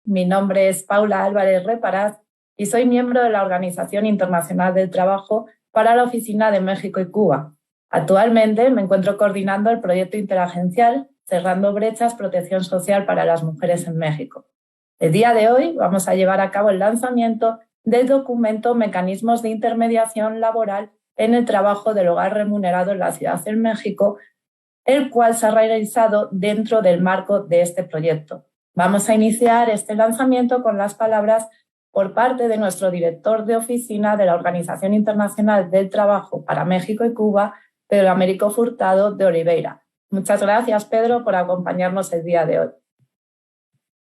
Mi nombre es Paula Álvarez Reparaz y soy miembro de la Organización Internacional del Trabajo para la Oficina de México y Cuba. Actualmente me encuentro coordinando el proyecto interagencial Cerrando Brechas, Protección Social para las Mujeres en México. El día de hoy vamos a llevar a cabo el lanzamiento del documento Mecanismos de Intermediación Laboral en el Trabajo del Hogar Remunerado en la Ciudad de México, el cual se ha realizado dentro del marco de este proyecto. Vamos a iniciar este lanzamiento con las palabras por parte de nuestro director de oficina de la Organización Internacional del Trabajo para México y Cuba, Pedro Américo Furtado de Oliveira. Muchas gracias, Pedro, por acompañarnos el día de hoy.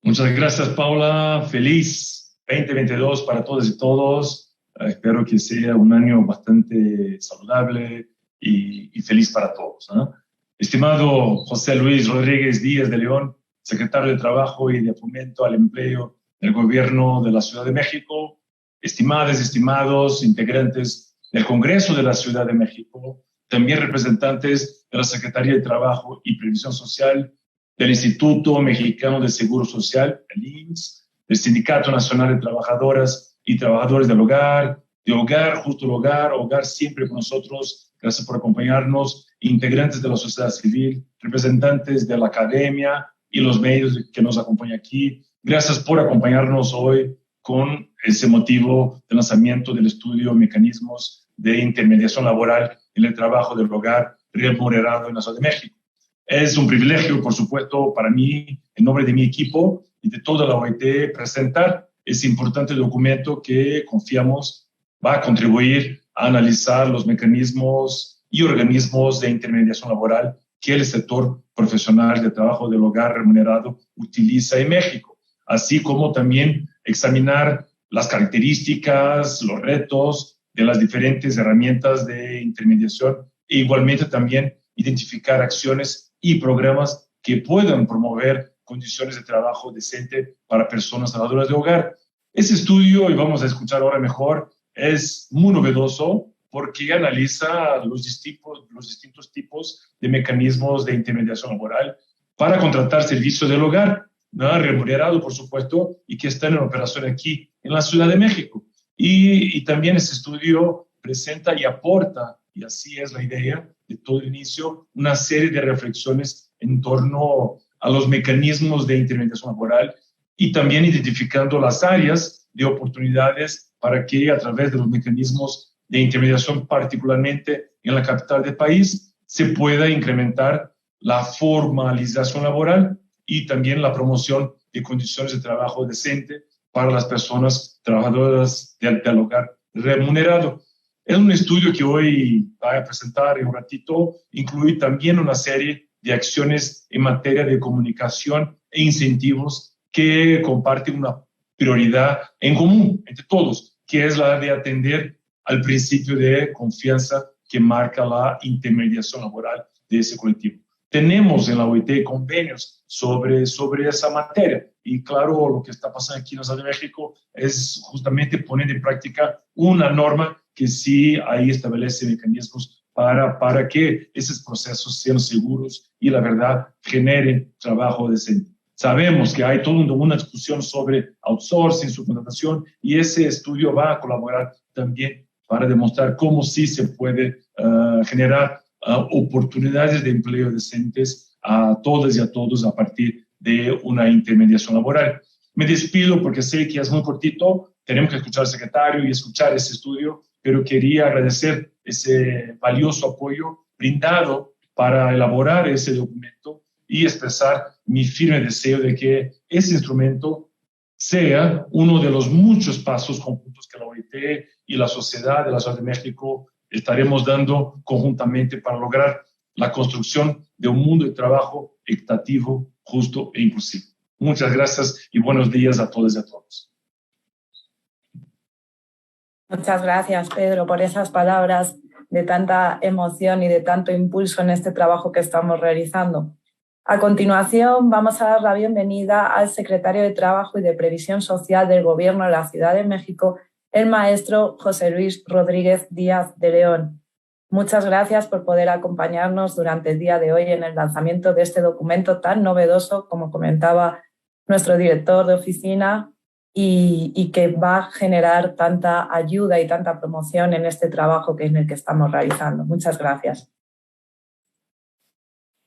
Muchas gracias, Paula. Feliz 2022 para todos y todos. Espero que sea un año bastante saludable y feliz para todos, ¿no? Estimado José Luis Rodríguez Díaz de León, secretario de Trabajo y de Fomento al Empleo del Gobierno de la Ciudad de México, estimadas y estimados integrantes del Congreso de la Ciudad de México, también representantes de la Secretaría de Trabajo y Previsión Social, del Instituto Mexicano de Seguro Social, el IMSS, del Sindicato Nacional de Trabajadoras y Trabajadores del Hogar, de Hogar, Justo el Hogar, Hogar Siempre con Nosotros. Gracias por acompañarnos, integrantes de la sociedad civil, representantes de la academia y los medios que nos acompañan aquí. Gracias por acompañarnos hoy con ese motivo del lanzamiento del estudio Mecanismos de Intermediación Laboral en el Trabajo del Hogar Remunerado en la Ciudad de México. Es un privilegio, por supuesto, para mí, en nombre de mi equipo y de toda la OIT, presentar ese importante documento que confiamos va a contribuir a analizar los mecanismos y organismos de intermediación laboral que el sector profesional de trabajo del hogar remunerado utiliza en México, así como también examinar las características, los retos de las diferentes herramientas de intermediación e igualmente también identificar acciones y programas que puedan promover condiciones de trabajo decente para personas trabajadoras de hogar. Ese estudio, y vamos a escuchar ahora mejor, es muy novedoso porque analiza los distintos tipos de mecanismos de intermediación laboral para contratar servicios del hogar, ¿no? Remunerado, por supuesto, y que están en operación aquí en la Ciudad de México. Y también ese estudio presenta y aporta, y así es la idea de todo el inicio, una serie de reflexiones en torno a los mecanismos de intermediación laboral y también identificando las áreas de oportunidades para que a través de los mecanismos de intermediación, particularmente en la capital del país, se pueda incrementar la formalización laboral y también la promoción de condiciones de trabajo decente para las personas trabajadoras del hogar remunerado. Es un estudio que hoy voy a presentar en un ratito, incluye también una serie de acciones en materia de comunicación e incentivos que comparten una prioridad en común entre todos, que es la de atender al principio de confianza que marca la intermediación laboral de ese colectivo. Tenemos en la OIT convenios sobre esa materia y claro, lo que está pasando aquí en la Ciudad de México es justamente poner en práctica una norma que sí ahí establece mecanismos para que esos procesos sean seguros y la verdad generen trabajo decente. Sabemos que hay toda una discusión sobre outsourcing, subcontratación, y ese estudio va a colaborar también para demostrar cómo sí se puede generar oportunidades de empleo decentes a todas y a todos a partir de una intermediación laboral. Me despido porque sé que es muy cortito, tenemos que escuchar al secretario y escuchar ese estudio, pero quería agradecer ese valioso apoyo brindado para elaborar ese documento y expresar mi firme deseo de que ese instrumento sea uno de los muchos pasos conjuntos que la OIT y la sociedad de la Ciudad de México estaremos dando conjuntamente para lograr la construcción de un mundo de trabajo equitativo, justo e inclusivo. Muchas gracias y buenos días a todos y a todos. Muchas gracias, Pedro, por esas palabras de tanta emoción y de tanto impulso en este trabajo que estamos realizando. A continuación, vamos a dar la bienvenida al secretario de Trabajo y de Previsión Social del Gobierno de la Ciudad de México, el maestro José Luis Rodríguez Díaz de León. Muchas gracias por poder acompañarnos durante el día de hoy en el lanzamiento de este documento tan novedoso, como comentaba nuestro director de oficina y que va a generar tanta ayuda y tanta promoción en este trabajo en el que estamos realizando. Muchas gracias.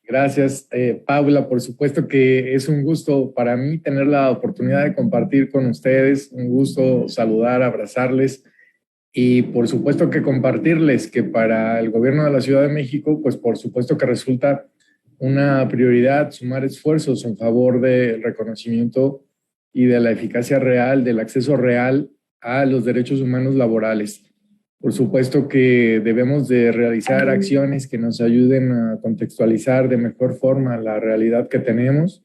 Gracias, Paula. Por supuesto que es un gusto para mí tener la oportunidad de compartir con ustedes, un gusto saludar, abrazarles y por supuesto que compartirles que para el gobierno de la Ciudad de México, pues por supuesto que resulta una prioridad sumar esfuerzos en favor del reconocimiento y de la eficacia real, del acceso real a los derechos humanos laborales. Por supuesto que debemos de realizar acciones que nos ayuden a contextualizar de mejor forma la realidad que tenemos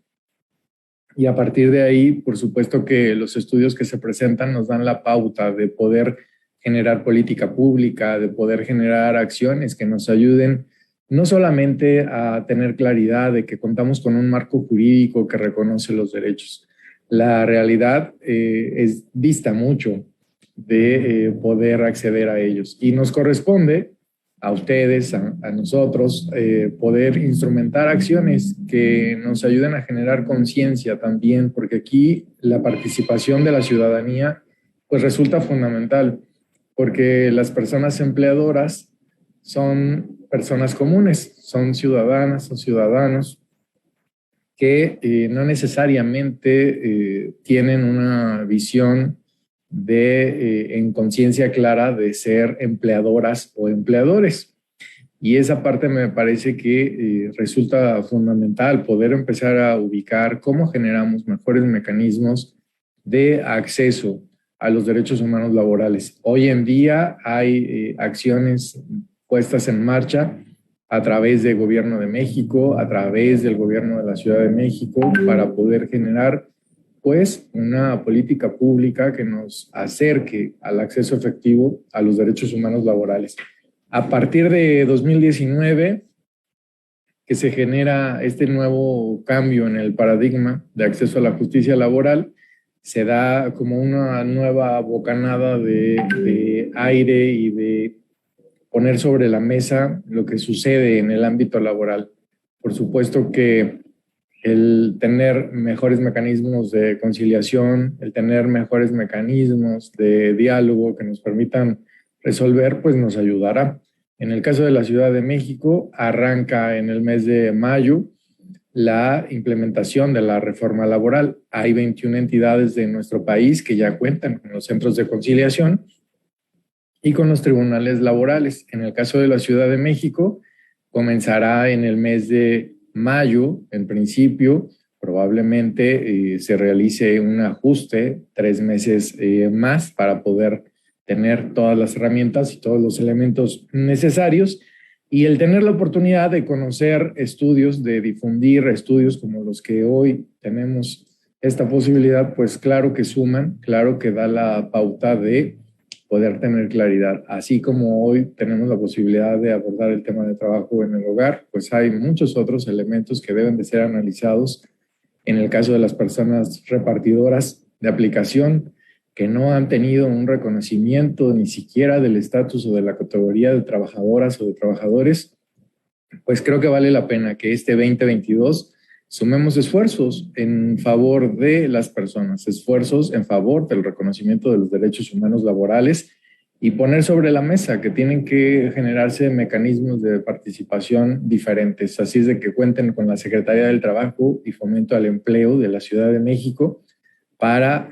y a partir de ahí, por supuesto que los estudios que se presentan nos dan la pauta de poder generar política pública, de poder generar acciones que nos ayuden no solamente a tener claridad de que contamos con un marco jurídico que reconoce los derechos. La realidad dista mucho de poder acceder a ellos. Y nos corresponde a ustedes, a nosotros, poder instrumentar acciones que nos ayuden a generar conciencia también, porque aquí la participación de la ciudadanía pues resulta fundamental, porque las personas empleadoras son personas comunes, son ciudadanas, son ciudadanos que no necesariamente tienen una visión en conciencia clara de ser empleadoras o empleadores. Y esa parte me parece que resulta fundamental poder empezar a ubicar cómo generamos mejores mecanismos de acceso a los derechos humanos laborales. Hoy en día hay acciones puestas en marcha a través del Gobierno de México, a través del Gobierno de la Ciudad de México, para poder generar pues una política pública que nos acerque al acceso efectivo a los derechos humanos laborales. A partir de 2019, que se genera este nuevo cambio en el paradigma de acceso a la justicia laboral, se da como una nueva bocanada de aire y de poner sobre la mesa lo que sucede en el ámbito laboral. Por supuesto que el tener mejores mecanismos de conciliación, el tener mejores mecanismos de diálogo que nos permitan resolver, pues nos ayudará. En el caso de la Ciudad de México, arranca en el mes de mayo la implementación de la reforma laboral. Hay 21 entidades de nuestro país que ya cuentan con los centros de conciliación y con los tribunales laborales. En el caso de la Ciudad de México, comenzará en el mes de mayo, en principio, probablemente se realice un ajuste 3 meses más para poder tener todas las herramientas y todos los elementos necesarios y el tener la oportunidad de conocer estudios, de difundir estudios como los que hoy tenemos esta posibilidad, pues claro que suman, claro que da la pauta de poder tener claridad. Así como hoy tenemos la posibilidad de abordar el tema de trabajo en el hogar, pues hay muchos otros elementos que deben de ser analizados en el caso de las personas repartidoras de aplicación que no han tenido un reconocimiento ni siquiera del estatus o de la categoría de trabajadoras o de trabajadores, pues creo que vale la pena que este 2022 sumemos esfuerzos en favor de las personas, esfuerzos en favor del reconocimiento de los derechos humanos laborales y poner sobre la mesa que tienen que generarse mecanismos de participación diferentes. Así es de que cuenten con la Secretaría del Trabajo y Fomento al Empleo de la Ciudad de México para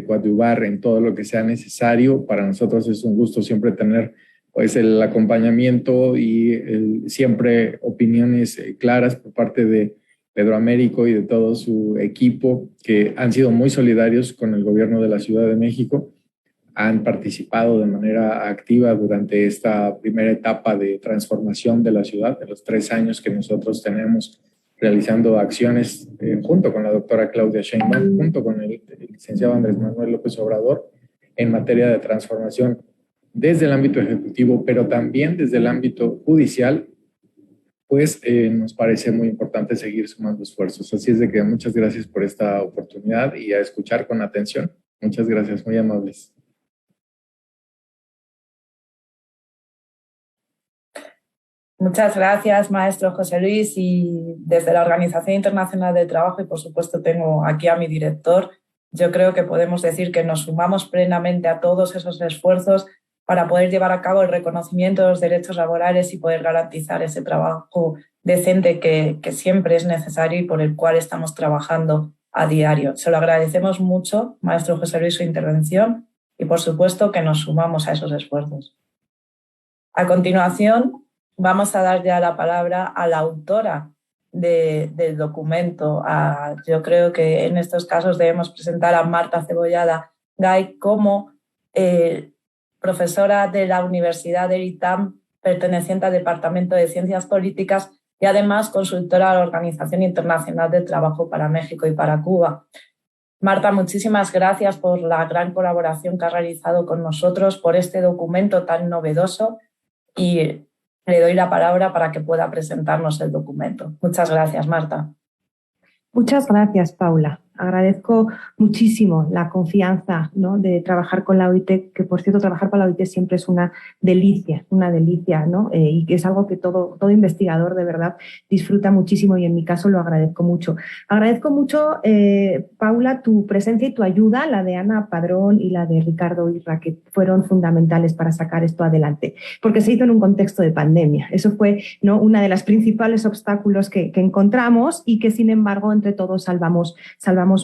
coadyuvar en todo lo que sea necesario. Para nosotros es un gusto siempre tener pues el acompañamiento y siempre opiniones claras por parte de Pedro Américo y de todo su equipo que han sido muy solidarios con el gobierno de la Ciudad de México, han participado de manera activa durante esta primera etapa de transformación de la ciudad, de los 3 años que nosotros tenemos realizando acciones junto con la doctora Claudia Sheinbaum, junto con el licenciado Andrés Manuel López Obrador, en materia de transformación desde el ámbito ejecutivo, pero también desde el ámbito judicial, pues nos parece muy importante seguir sumando esfuerzos. Así es de que muchas gracias por esta oportunidad y a escuchar con atención. Muchas gracias, muy amables. Muchas gracias, maestro José Luis, y desde la Organización Internacional del Trabajo, y por supuesto tengo aquí a mi director, yo creo que podemos decir que nos sumamos plenamente a todos esos esfuerzos para poder llevar a cabo el reconocimiento de los derechos laborales y poder garantizar ese trabajo decente que siempre es necesario y por el cual estamos trabajando a diario. Se lo agradecemos mucho, maestro José Luis, su intervención, y por supuesto que nos sumamos a esos esfuerzos. A continuación, vamos a dar ya la palabra a la autora del documento. Yo creo que en estos casos debemos presentar a Marta Cebollada Gay como profesora de la Universidad del ITAM, perteneciente al Departamento de Ciencias Políticas y además consultora de la Organización Internacional del Trabajo para México y para Cuba. Marta, muchísimas gracias por la gran colaboración que has realizado con nosotros, por este documento tan novedoso, y le doy la palabra para que pueda presentarnos el documento. Muchas gracias, Marta. Muchas gracias, Paula. Agradezco muchísimo la confianza, ¿no?, de trabajar con la OIT, que por cierto trabajar con la OIT siempre es una delicia, ¿no? Y que es algo que todo investigador de verdad disfruta muchísimo, y en mi caso lo agradezco mucho. Agradezco mucho, Paula, tu presencia y tu ayuda, la de Ana Padrón y la de Ricardo Irra, que fueron fundamentales para sacar esto adelante, porque se hizo en un contexto de pandemia. Eso fue, ¿no?, una de las principales obstáculos que encontramos y que, sin embargo, entre todos salvamos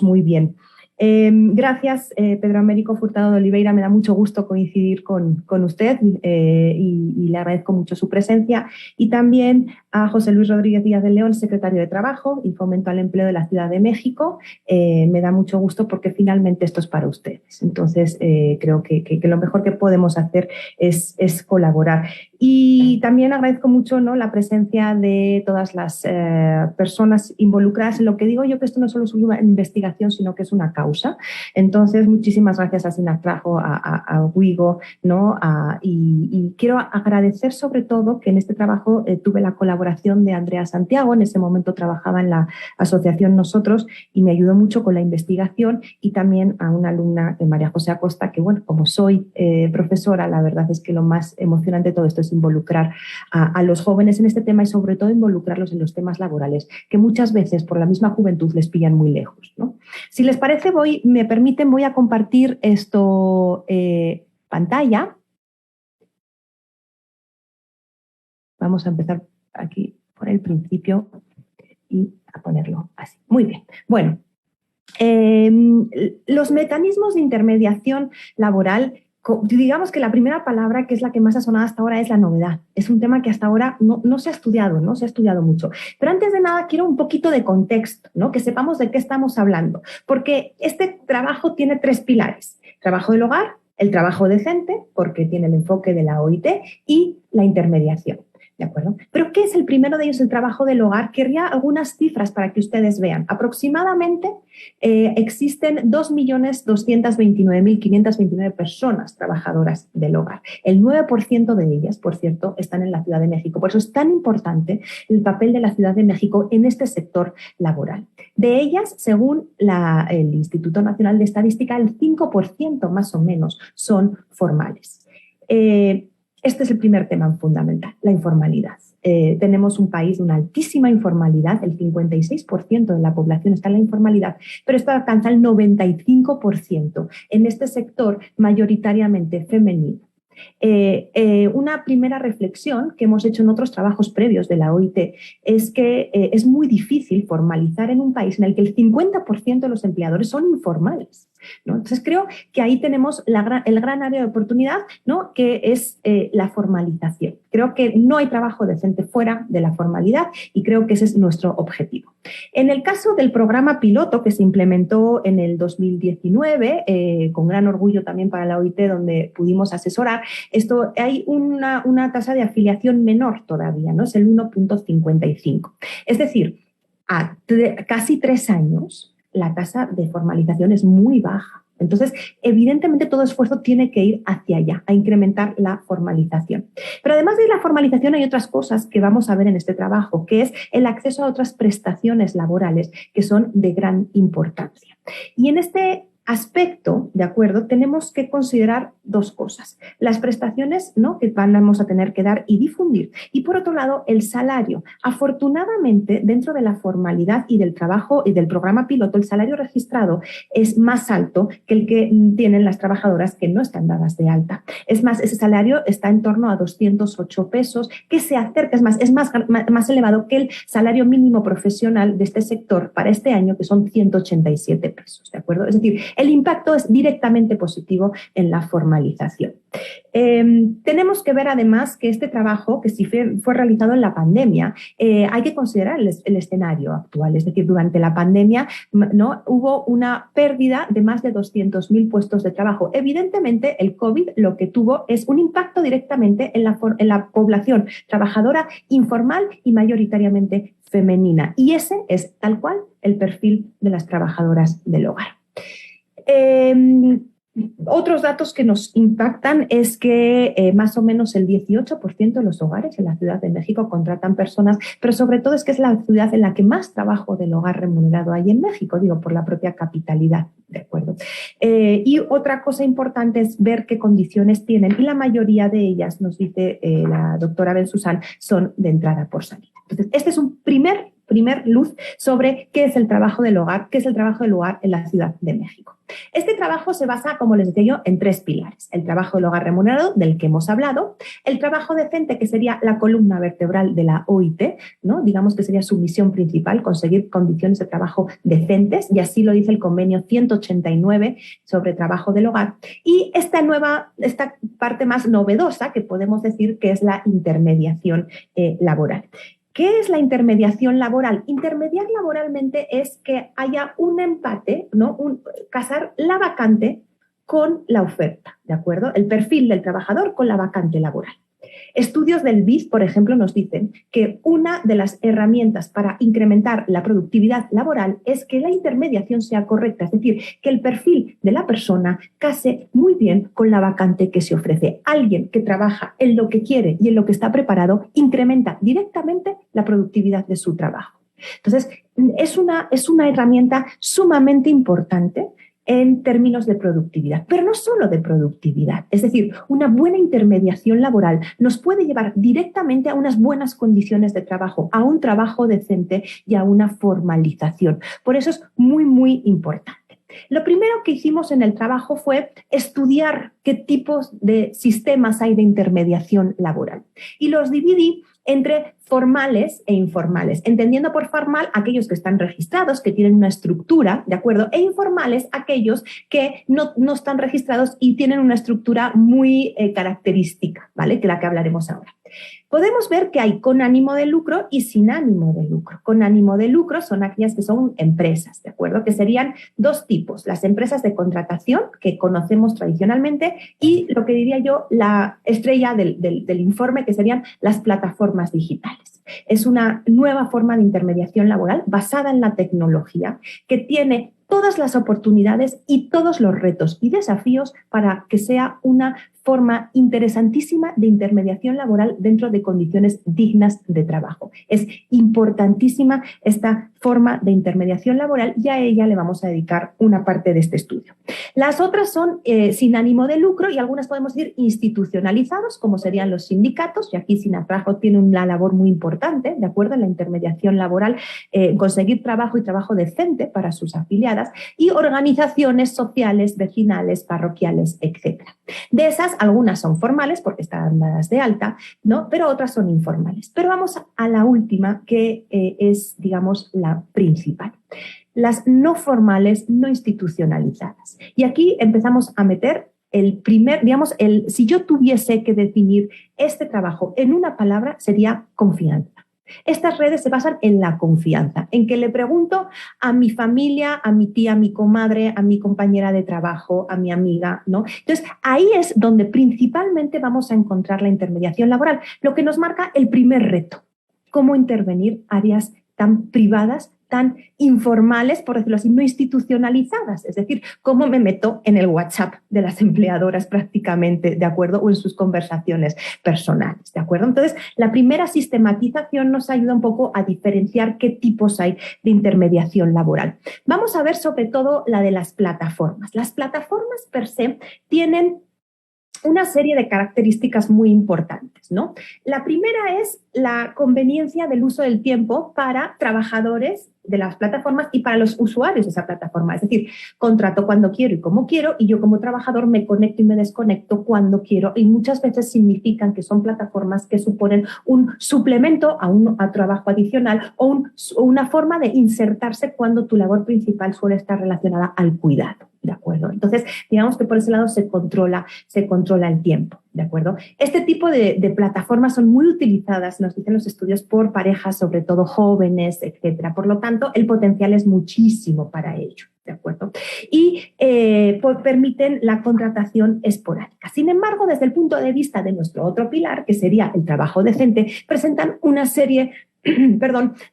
muy bien. Gracias, Pedro Américo Furtado de Oliveira. Me da mucho gusto coincidir con usted y le agradezco mucho su presencia. Y también a José Luis Rodríguez Díaz de León, secretario de Trabajo y Fomento al Empleo de la Ciudad de México. Me da mucho gusto porque finalmente esto es para ustedes. Entonces, creo que lo mejor que podemos hacer es colaborar. Y también agradezco mucho, ¿no?, la presencia de todas las personas involucradas en lo que digo yo, que esto no solo es una investigación, sino que es una causa. Entonces, muchísimas gracias a Sinatrajo, a Wigo, ¿no? Y quiero agradecer sobre todo que en este trabajo tuve la colaboración de Andrea Santiago. En ese momento trabajaba en la asociación Nosotros y me ayudó mucho con la investigación, y también a una alumna de María José Acosta, que bueno, como soy profesora, la verdad es que lo más emocionante de todo esto es involucrar a los jóvenes en este tema y sobre todo involucrarlos en los temas laborales, que muchas veces por la misma juventud les pillan muy lejos, ¿no? Si les parece, me permiten, voy a compartir esto pantalla. Vamos a empezar aquí por el principio y a ponerlo así. Muy bien. Bueno, los mecanismos de intermediación laboral, digamos que la primera palabra, que es la que más ha sonado hasta ahora, es la novedad. Es un tema que hasta ahora no se ha estudiado, no se ha estudiado mucho. Pero antes de nada quiero un poquito de contexto, ¿no?, que sepamos de qué estamos hablando, porque este trabajo tiene tres pilares: trabajo del hogar, el trabajo decente, porque tiene el enfoque de la OIT, y la intermediación. ¿De acuerdo? Pero ¿qué es el primero de ellos, el trabajo del hogar? Querría algunas cifras para que ustedes vean. Aproximadamente existen 2.229.529 personas trabajadoras del hogar. El 9% de ellas, por cierto, están en la Ciudad de México. Por eso es tan importante el papel de la Ciudad de México en este sector laboral. De ellas, según el Instituto Nacional de Estadística, el 5% más o menos son formales. Este es el primer tema fundamental, la informalidad. Tenemos un país de una altísima informalidad, el 56% de la población está en la informalidad, pero esto alcanza el 95% en este sector mayoritariamente femenino. Una primera reflexión que hemos hecho en otros trabajos previos de la OIT es que es muy difícil formalizar en un país en el que el 50% de los empleadores son informales, ¿no? Entonces creo que ahí tenemos el gran área de oportunidad, ¿no?, que es la formalización. Creo que no hay trabajo decente fuera de la formalidad y creo que ese es nuestro objetivo. En el caso del programa piloto que se implementó en el 2019, con gran orgullo también para la OIT, donde pudimos asesorar, hay una tasa de afiliación menor todavía, ¿no? Es el 1.55. Es decir, a casi 3 años la tasa de formalización es muy baja. Entonces, evidentemente, todo esfuerzo tiene que ir hacia allá, a incrementar la formalización. Pero además de la formalización hay otras cosas que vamos a ver en este trabajo, que es el acceso a otras prestaciones laborales que son de gran importancia. Y en este aspecto, ¿de acuerdo?, tenemos que considerar dos cosas. Las prestaciones, ¿no?, que vamos a tener que dar y difundir. Y por otro lado, el salario. Afortunadamente, dentro de la formalidad y del trabajo y del programa piloto, el salario registrado es más alto que el que tienen las trabajadoras que no están dadas de alta. Es más, ese salario está en torno a 208 pesos, que se acerca, es más elevado que el salario mínimo profesional de este sector para este año, que son 187 pesos, ¿de acuerdo? Es decir, el impacto es directamente positivo en la formalización. Tenemos que ver además que este trabajo, que sí fue realizado en la pandemia, hay que considerar el escenario actual. Es decir, durante la pandemia, ¿no?, hubo una pérdida de más de 200.000 puestos de trabajo. Evidentemente, el COVID lo que tuvo es un impacto directamente en la población trabajadora informal y mayoritariamente femenina. Y ese es tal cual el perfil de las trabajadoras del hogar. Otros datos que nos impactan es que más o menos el 18% de los hogares en la Ciudad de México contratan personas, pero sobre todo es que es la ciudad en la que más trabajo del hogar remunerado hay en México, digo, por la propia capitalidad, ¿de acuerdo? Y otra cosa importante es ver qué condiciones tienen, y la mayoría de ellas, nos dice la doctora Bensussan, son de entrada por salida. Entonces, este es un primer luz sobre qué es el trabajo del hogar, qué es el trabajo del hogar en la Ciudad de México. Este trabajo se basa, como les decía yo, en 3 pilares. El trabajo del hogar remunerado, del que hemos hablado, el trabajo decente, que sería la columna vertebral de la OIT, ¿no? Digamos que sería su misión principal, conseguir condiciones de trabajo decentes, y así lo dice el convenio 189 sobre trabajo del hogar. Y esta parte más novedosa, que podemos decir que es la intermediación laboral. ¿Qué es la intermediación laboral? Intermediar laboralmente es que haya un empate, ¿no? Casar la vacante con la oferta, ¿de acuerdo? El perfil del trabajador con la vacante laboral. Estudios del BIS, por ejemplo, nos dicen que una de las herramientas para incrementar la productividad laboral es que la intermediación sea correcta, es decir, que el perfil de la persona case muy bien con la vacante que se ofrece. Alguien que trabaja en lo que quiere y en lo que está preparado incrementa directamente la productividad de su trabajo. Entonces, es una herramienta sumamente importante en términos de productividad, pero no solo de productividad. Es decir, una buena intermediación laboral nos puede llevar directamente a unas buenas condiciones de trabajo, a un trabajo decente y a una formalización. Por eso es muy, muy importante. Lo primero que hicimos en el trabajo fue estudiar qué tipos de sistemas hay de intermediación laboral, y los dividí entre formales e informales, entendiendo por formal aquellos que están registrados, que tienen una estructura, ¿de acuerdo? E informales aquellos que no están registrados y tienen una estructura muy característica, ¿vale? Que la que hablaremos ahora. Podemos ver que hay con ánimo de lucro y sin ánimo de lucro. Con ánimo de lucro son aquellas que son empresas, ¿de acuerdo? Que serían 2 tipos, las empresas de contratación que conocemos tradicionalmente y lo que diría yo la estrella del informe, que serían las plataformas digitales. Es una nueva forma de intermediación laboral basada en la tecnología que tiene todas las oportunidades y todos los retos y desafíos para que sea una forma interesantísima de intermediación laboral dentro de condiciones dignas de trabajo. Es importantísima esta forma de intermediación laboral y a ella le vamos a dedicar una parte de este estudio. Las otras son sin ánimo de lucro y algunas podemos decir institucionalizados, como serían los sindicatos, y aquí Sinatrajo tiene una labor muy importante, ¿de acuerdo?, en la intermediación laboral, conseguir trabajo y trabajo decente para sus afiliadas, y organizaciones sociales, vecinales, parroquiales, etc. De esas, algunas son formales porque están dadas de alta, ¿no?, pero otras son informales. Pero vamos a la última, que es, digamos, la principal. Las no formales, no institucionalizadas. Y aquí empezamos a meter el primer, digamos, si yo tuviese que definir este trabajo en una palabra, sería confianza. Estas redes se basan en la confianza, en que le pregunto a mi familia, a mi tía, a mi comadre, a mi compañera de trabajo, a mi amiga, ¿no? Entonces, ahí es donde principalmente vamos a encontrar la intermediación laboral, lo que nos marca el primer reto, cómo intervenir áreas tan privadas, tan informales, por decirlo así, no institucionalizadas. Es decir, cómo me meto en el WhatsApp de las empleadoras prácticamente, ¿de acuerdo? O en sus conversaciones personales, ¿de acuerdo? Entonces, la primera sistematización nos ayuda un poco a diferenciar qué tipos hay de intermediación laboral. Vamos a ver sobre todo la de las plataformas. Las plataformas per se tienen una serie de características muy importantes, ¿no? La primera es la conveniencia del uso del tiempo para trabajadores de las plataformas y para los usuarios de esa plataforma. Es decir, contrato cuando quiero y como quiero, y yo como trabajador me conecto y me desconecto cuando quiero, y muchas veces significan que son plataformas que suponen un suplemento a trabajo adicional o una forma de insertarse cuando tu labor principal suele estar relacionada al cuidado. ¿De acuerdo? Entonces, digamos que por ese lado se controla el tiempo, ¿de acuerdo? Este tipo de plataformas son muy utilizadas, nos dicen los estudios, por parejas, sobre todo jóvenes, etcétera. Por lo tanto, el potencial es muchísimo para ello, ¿de acuerdo? Y permiten la contratación esporádica. Sin embargo, desde el punto de vista de nuestro otro pilar, que sería el trabajo decente, presentan una serie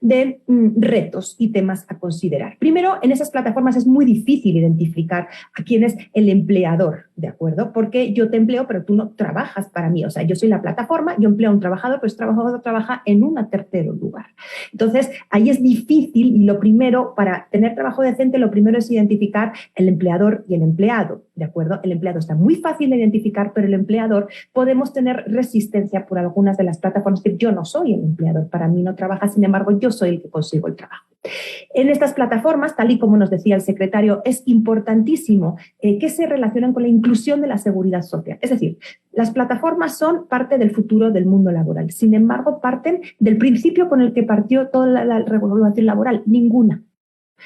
de retos y temas a considerar. Primero, en esas plataformas es muy difícil identificar a quién es el empleador, ¿de acuerdo? Porque yo te empleo, pero tú no trabajas para mí. O sea, yo soy la plataforma, yo empleo a un trabajador, pero ese trabajador trabaja en un tercer lugar. Entonces, ahí es difícil, y lo primero, para tener trabajo decente, lo primero es identificar el empleador y el empleado, ¿de acuerdo? El empleado está muy fácil de identificar, pero el empleador podemos tener resistencia por algunas de las plataformas que yo no soy el empleador, para mí no trabaja, sin embargo, yo soy el que consigo el trabajo. En estas plataformas, tal y como nos decía el secretario, es importantísimo que se relacionen con la inclusión de la seguridad social. Es decir, las plataformas son parte del futuro del mundo laboral. Sin embargo, parten del principio con el que partió toda la regulación laboral, ninguna.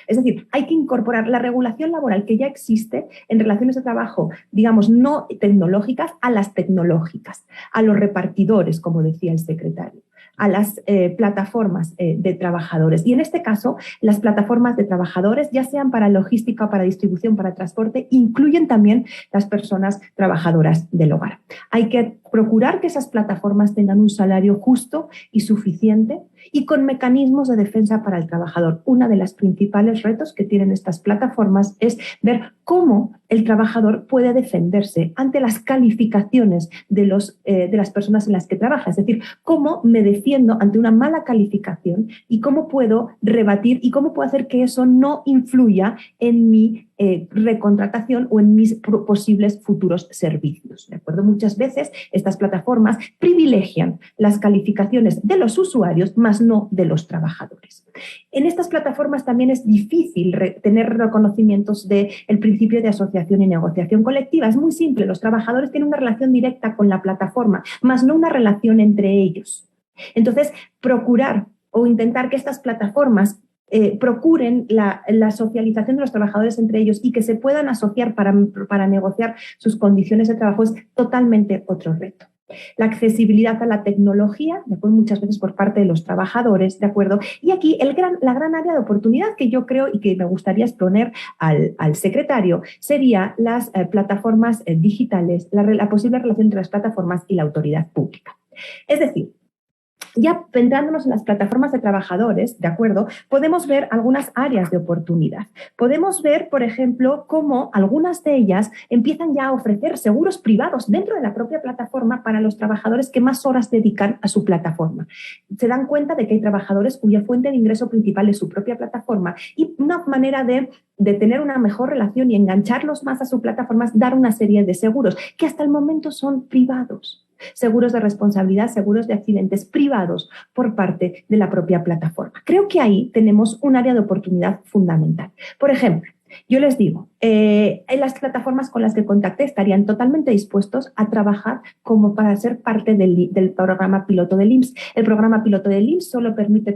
Es decir, hay que incorporar la regulación laboral que ya existe en relaciones de trabajo, digamos, no tecnológicas, a las tecnológicas, a los repartidores, como decía el secretario, a las plataformas de trabajadores. Y en este caso, las plataformas de trabajadores, ya sean para logística, para distribución, para transporte, incluyen también las personas trabajadoras del hogar. Hay que procurar que esas plataformas tengan un salario justo y suficiente y con mecanismos de defensa para el trabajador. Uno de los principales retos que tienen estas plataformas es ver cómo el trabajador puede defenderse ante las calificaciones de las personas en las que trabaja. Es decir, cómo me defiendo ante una mala calificación y cómo puedo rebatir y cómo puedo hacer que eso no influya en mi recontratación o en mis posibles futuros servicios. ¿De acuerdo? Muchas veces estas plataformas privilegian las calificaciones de los usuarios, más no de los trabajadores. En estas plataformas también es difícil tener reconocimientos del principio de asociación y negociación colectiva. Es muy simple, los trabajadores tienen una relación directa con la plataforma, más no una relación entre ellos. Entonces, procurar o intentar que estas plataformas procuren la socialización de los trabajadores entre ellos y que se puedan asociar para negociar sus condiciones de trabajo es totalmente otro reto. La accesibilidad a la tecnología, ¿de acuerdo? Muchas veces por parte de los trabajadores, ¿de acuerdo? Y aquí la gran área de oportunidad que yo creo y que me gustaría exponer al secretario sería las plataformas digitales, la posible relación entre las plataformas y la autoridad pública. Es decir, ya centrándonos en las plataformas de trabajadores, ¿de acuerdo? Podemos ver algunas áreas de oportunidad. Podemos ver, por ejemplo, cómo algunas de ellas empiezan ya a ofrecer seguros privados dentro de la propia plataforma para los trabajadores que más horas dedican a su plataforma. Se dan cuenta de que hay trabajadores cuya fuente de ingreso principal es su propia plataforma y una manera de tener una mejor relación y engancharlos más a su plataforma es dar una serie de seguros que hasta el momento son privados. Seguros de responsabilidad, seguros de accidentes privados por parte de la propia plataforma. Creo que ahí tenemos un área de oportunidad fundamental. Por ejemplo, yo les digo, en las plataformas con las que contacté estarían totalmente dispuestos a trabajar como para ser parte del programa piloto del IMSS. El programa piloto del IMSS solo permite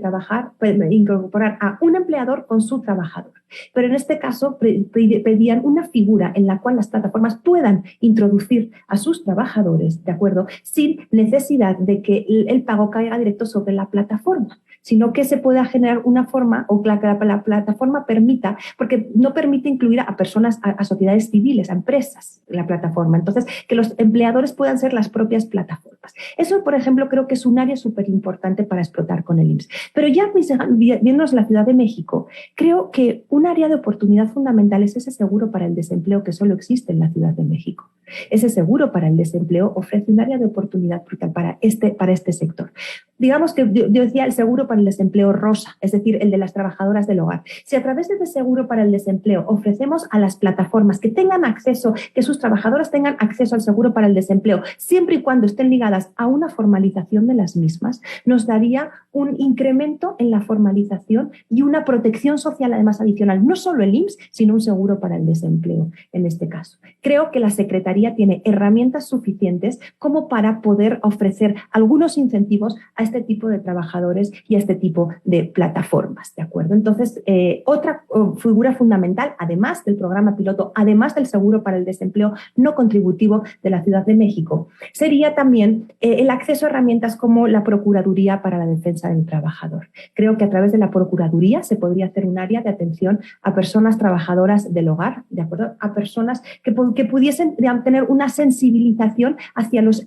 incorporar a un empleador con su trabajador. Pero en este caso pedían una figura en la cual las plataformas puedan introducir a sus trabajadores, ¿de acuerdo? Sin necesidad de que el pago caiga directo sobre la plataforma, sino que se pueda generar una forma o que la plataforma permita, porque no permite incluir a personas, a sociedades civiles, a empresas, la plataforma. Entonces, que los empleadores puedan ser las propias plataformas. Eso, por ejemplo, creo que es un área súper importante para explotar con el IMSS. Pero ya viéndonos la Ciudad de México, creo que un área de oportunidad fundamental es ese seguro para el desempleo que solo existe en la Ciudad de México. Ese seguro para el desempleo ofrece un área de oportunidad brutal para este sector. Digamos que yo decía el seguro para el desempleo rosa, es decir, el de las trabajadoras del hogar. Si a través de ese seguro para el desempleo ofrecemos a las plataformas que tengan acceso, que sus trabajadoras tengan acceso al seguro para el desempleo, siempre y cuando estén ligadas a una formalización de las mismas, nos daría un incremento en la formalización y una protección social además adicional, no solo el IMSS, sino un seguro para el desempleo en este caso. Creo que la Secretaría tiene herramientas suficientes como para poder ofrecer algunos incentivos a este tipo de trabajadores y a este tipo de plataformas, ¿de acuerdo? Entonces, otra figura fundamental, además del programa piloto, además del seguro para el desempleo no contributivo de la Ciudad de México, sería también el acceso a herramientas como la Procuraduría para la Defensa del Trabajador. Creo que a través de la Procuraduría se podría hacer un área de atención a personas trabajadoras del hogar, ¿de acuerdo? A personas que pudiesen tener una sensibilización hacia los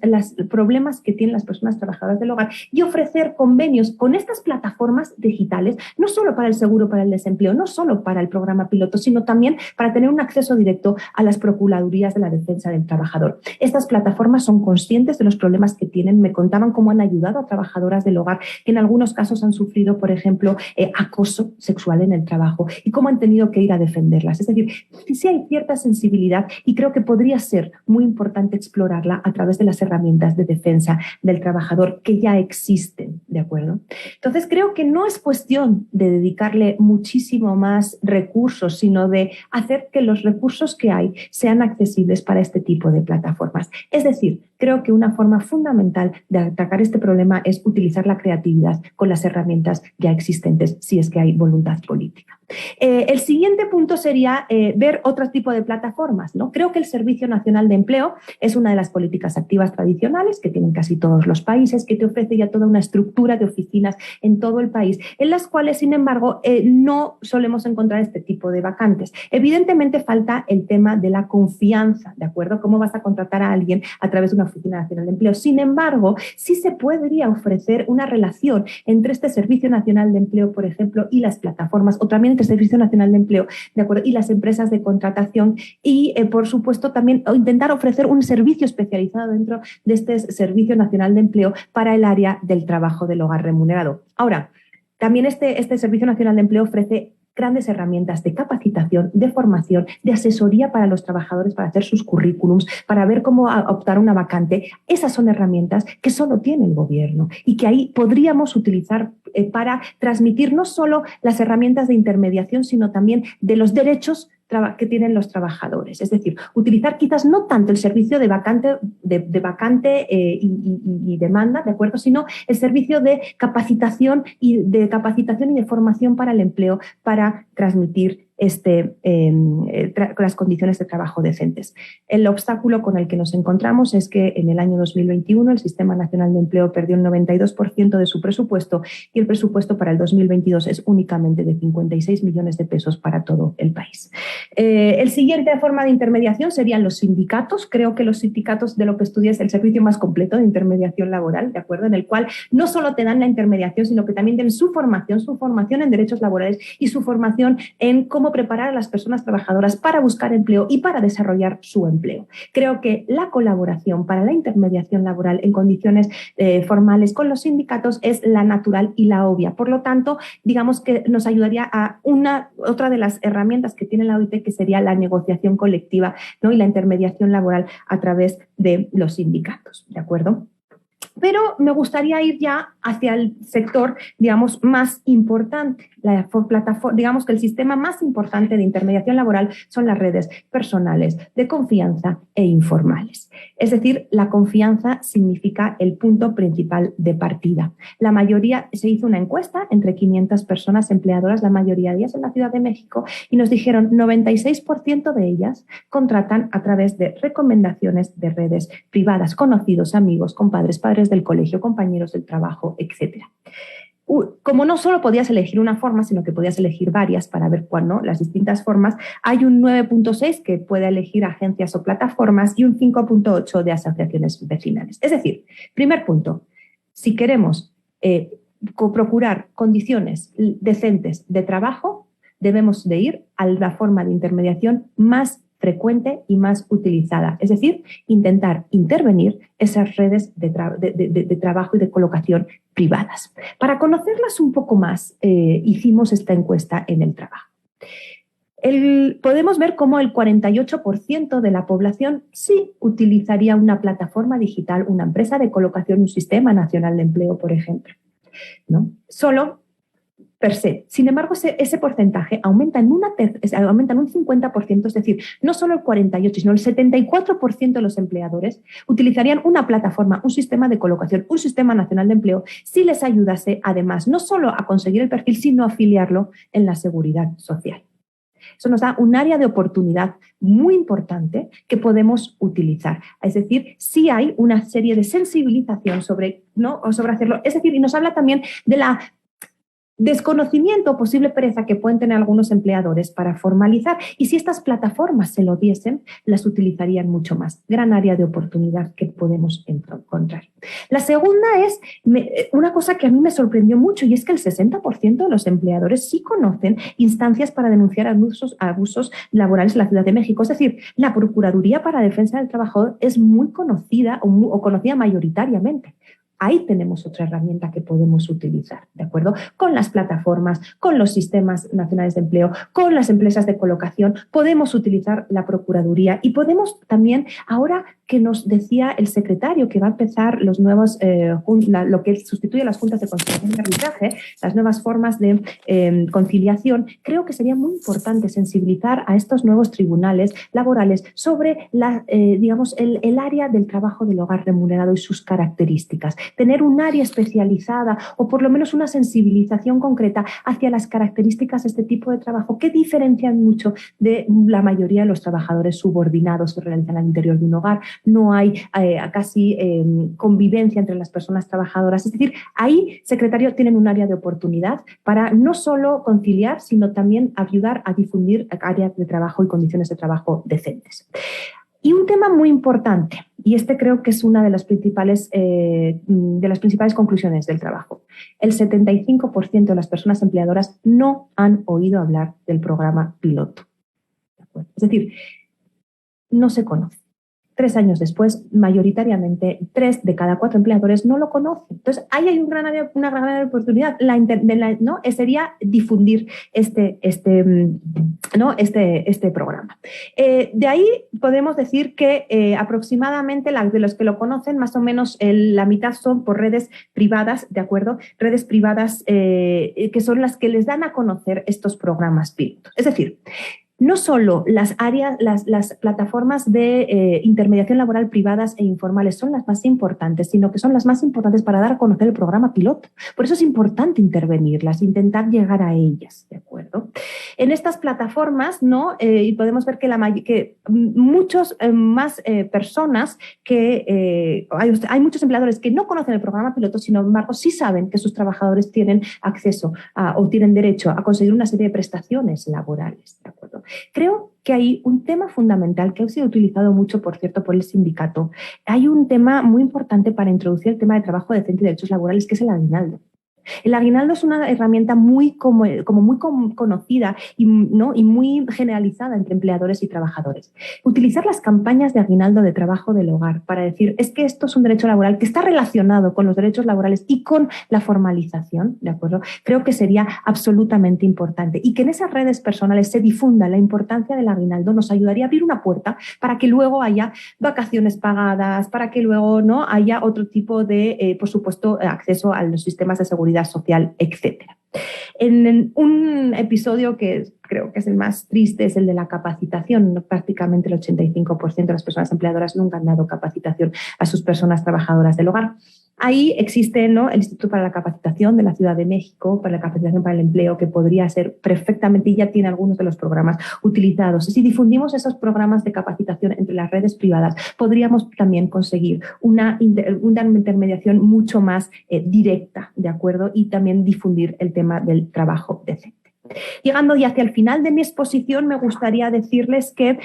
problemas que tienen las personas trabajadoras del hogar y ofrecer convenios con estas plataformas digitales, no solo para el seguro para el desempleo, no solo para el programa piloto, sino también para tener un acceso directo a las procuradurías de la defensa del trabajador. Estas plataformas son conscientes de los problemas que tienen, me contaban cómo han ayudado a trabajadoras del hogar que en algunos casos han sufrido, por ejemplo, acoso sexual en el trabajo y cómo han tenido que ir a defenderlas. Es decir, sí hay cierta sensibilidad y creo que podría ser muy importante explorarla a través de las herramientas de defensa del trabajador que ya existen, ¿de acuerdo? Entonces, creo que no es cuestión de dedicarle muchísimo más recursos, sino de hacer que los recursos que hay sean accesibles para este tipo de plataformas. Es decir, creo que una forma fundamental de atacar este problema es utilizar la creatividad con las herramientas ya existentes, si es que hay voluntad política. El siguiente punto sería ver otro tipo de plataformas, ¿no? Creo que el Servicio Nacional de Empleo es una de las políticas activas tradicionales que tienen casi todos los países, que te ofrece ya toda una estructura de oficinas en todo el país, en las cuales, sin embargo, no solemos encontrar este tipo de vacantes. Evidentemente falta el tema de la confianza, ¿de acuerdo? ¿Cómo vas a contratar a alguien a través de una Oficina Nacional de Empleo? Sin embargo, sí se podría ofrecer una relación entre este Servicio Nacional de Empleo, por ejemplo, y las plataformas, o también entre el Servicio Nacional de Empleo, ¿de acuerdo? Y las empresas de contratación y, por supuesto, también intentar ofrecer un servicio especializado dentro de este Servicio Nacional de Empleo para el área del trabajo del hogar remunerado. Ahora, también este Servicio Nacional de Empleo ofrece grandes herramientas de capacitación, de formación, de asesoría para los trabajadores para hacer sus currículums, para ver cómo optar una vacante. Esas son herramientas que solo tiene el gobierno y que ahí podríamos utilizar para transmitir no solo las herramientas de intermediación, sino también de los derechos que tienen los trabajadores. Es decir, utilizar quizás no tanto el servicio de vacante y demanda, ¿de acuerdo?, sino el servicio de capacitación y de formación para el empleo, para transmitir las condiciones de trabajo decentes. El obstáculo con el que nos encontramos es que en el año 2021 el Sistema Nacional de Empleo perdió el 92% de su presupuesto y el presupuesto para el 2022 es únicamente de 56 millones de pesos para todo el país. El siguiente forma de intermediación serían los sindicatos. Creo que los sindicatos, de lo que estudié, es el servicio más completo de intermediación laboral, ¿de acuerdo?, en el cual no solo te dan la intermediación, sino que también tienen su formación en derechos laborales y su formación en cómo preparar a las personas trabajadoras para buscar empleo y para desarrollar su empleo. Creo que la colaboración para la intermediación laboral en condiciones formales con los sindicatos es la natural y la obvia. Por lo tanto, digamos que nos ayudaría a otra de las herramientas que tiene la OIT, que sería la negociación colectiva, ¿no?, y la intermediación laboral a través de los sindicatos, ¿de acuerdo? Pero me gustaría ir ya hacia el sector, digamos, más importante. La plataforma, digamos que el sistema más importante de intermediación laboral son las redes personales de confianza e informales. Es decir, la confianza significa el punto principal de partida. La mayoría, se hizo una encuesta entre 500 personas empleadoras, la mayoría de ellas en la Ciudad de México, y nos dijeron 96% de ellas contratan a través de recomendaciones de redes privadas, conocidos, amigos, compadres, padres del colegio, compañeros del trabajo, etc. como no solo podías elegir una forma, sino que podías elegir varias para ver cuál, ¿no? Las distintas formas, hay un 9.6 que puede elegir agencias o plataformas y un 5.8 de asociaciones vecinales. Es decir, primer punto, si queremos procurar condiciones decentes de trabajo, debemos de ir a la forma de intermediación más frecuente y más utilizada. Es decir, intentar intervenir esas redes de trabajo y de colocación privadas. Para conocerlas un poco más, hicimos esta encuesta en el trabajo. Podemos ver cómo el 48% de la población sí utilizaría una plataforma digital, una empresa de colocación, un sistema nacional de empleo, por ejemplo, ¿no? Solo per se. Sin embargo, ese porcentaje aumenta en un 50%, es decir, no solo el 48%, sino el 74% de los empleadores utilizarían una plataforma, un sistema de colocación, un sistema nacional de empleo, si les ayudase, además, no solo a conseguir el perfil, sino a afiliarlo en la seguridad social. Eso nos da un área de oportunidad muy importante que podemos utilizar. Es decir, sí hay una serie de sensibilización sobre hacerlo. Es decir, y nos habla también de la desconocimiento o posible pereza que pueden tener algunos empleadores para formalizar, y si estas plataformas se lo diesen, las utilizarían mucho más. Gran área de oportunidad que podemos encontrar. La segunda es una cosa que a mí me sorprendió mucho, y es que el 60% de los empleadores sí conocen instancias para denunciar abusos laborales en la Ciudad de México. Es decir, la Procuraduría para la Defensa del Trabajador es muy conocida o conocida mayoritariamente. Ahí tenemos otra herramienta que podemos utilizar, ¿de acuerdo? Con las plataformas, con los sistemas nacionales de empleo, con las empresas de colocación, podemos utilizar la Procuraduría y podemos también, ahora que nos decía el secretario que va a empezar los nuevos, lo que sustituye a las juntas de conciliación y arbitraje, las nuevas formas de conciliación, creo que sería muy importante sensibilizar a estos nuevos tribunales laborales sobre el área del trabajo del hogar remunerado y sus características. Tener un área especializada o por lo menos una sensibilización concreta hacia las características de este tipo de trabajo que diferencian mucho de la mayoría de los trabajadores subordinados que realizan al interior de un hogar. No hay casi convivencia entre las personas trabajadoras. Es decir, ahí, secretario, tienen un área de oportunidad para no solo conciliar, sino también ayudar a difundir áreas de trabajo y condiciones de trabajo decentes. Y un tema muy importante, y este creo que es una de las principales conclusiones del trabajo. El 75% de las personas empleadoras no han oído hablar del programa piloto. Es decir, no se conoce. 3 años después, mayoritariamente, 3 de cada 4 empleadores no lo conocen. Entonces, ahí hay una gran área de oportunidad. Sería difundir este programa. De ahí podemos decir que aproximadamente de los que lo conocen, más o menos la mitad son por redes privadas, ¿de acuerdo? Redes privadas que son las que les dan a conocer estos programas pilotos. Es decir, no solo las plataformas de intermediación laboral privadas e informales son las más importantes, sino que son las más importantes para dar a conocer el programa piloto. Por eso es importante intervenirlas, intentar llegar a ellas, ¿de acuerdo? En estas plataformas, ¿no? Y podemos ver que muchos más personas hay muchos empleadores que no conocen el programa piloto, sin embargo, sí saben que sus trabajadores tienen acceso o tienen derecho a conseguir una serie de prestaciones laborales, ¿de acuerdo? Creo que hay un tema fundamental que ha sido utilizado mucho, por cierto, por el sindicato. Hay un tema muy importante para introducir el tema de trabajo decente y derechos laborales, que es el aguinaldo. El aguinaldo es una herramienta muy conocida y muy generalizada entre empleadores y trabajadores. Utilizar las campañas de aguinaldo de trabajo del hogar para decir, es que esto es un derecho laboral que está relacionado con los derechos laborales y con la formalización, ¿de acuerdo? Creo que sería absolutamente importante, y que en esas redes personales se difunda la importancia del aguinaldo nos ayudaría a abrir una puerta para que luego haya vacaciones pagadas, para que luego no haya otro tipo de, por supuesto, acceso a los sistemas de seguridad social, etcétera. En un episodio que creo que es el más triste es el de la capacitación. Prácticamente el 85% de las personas empleadoras nunca han dado capacitación a sus personas trabajadoras del hogar. Ahí existe, ¿no?, el Instituto para la Capacitación de la Ciudad de México, para la capacitación para el empleo, que podría ser perfectamente, y ya tiene algunos de los programas utilizados. Si difundimos esos programas de capacitación entre las redes privadas, podríamos también conseguir una intermediación mucho más directa, ¿de acuerdo? Y también difundir el tema del trabajo decente. Llegando ya hacia el final de mi exposición, me gustaría decirles que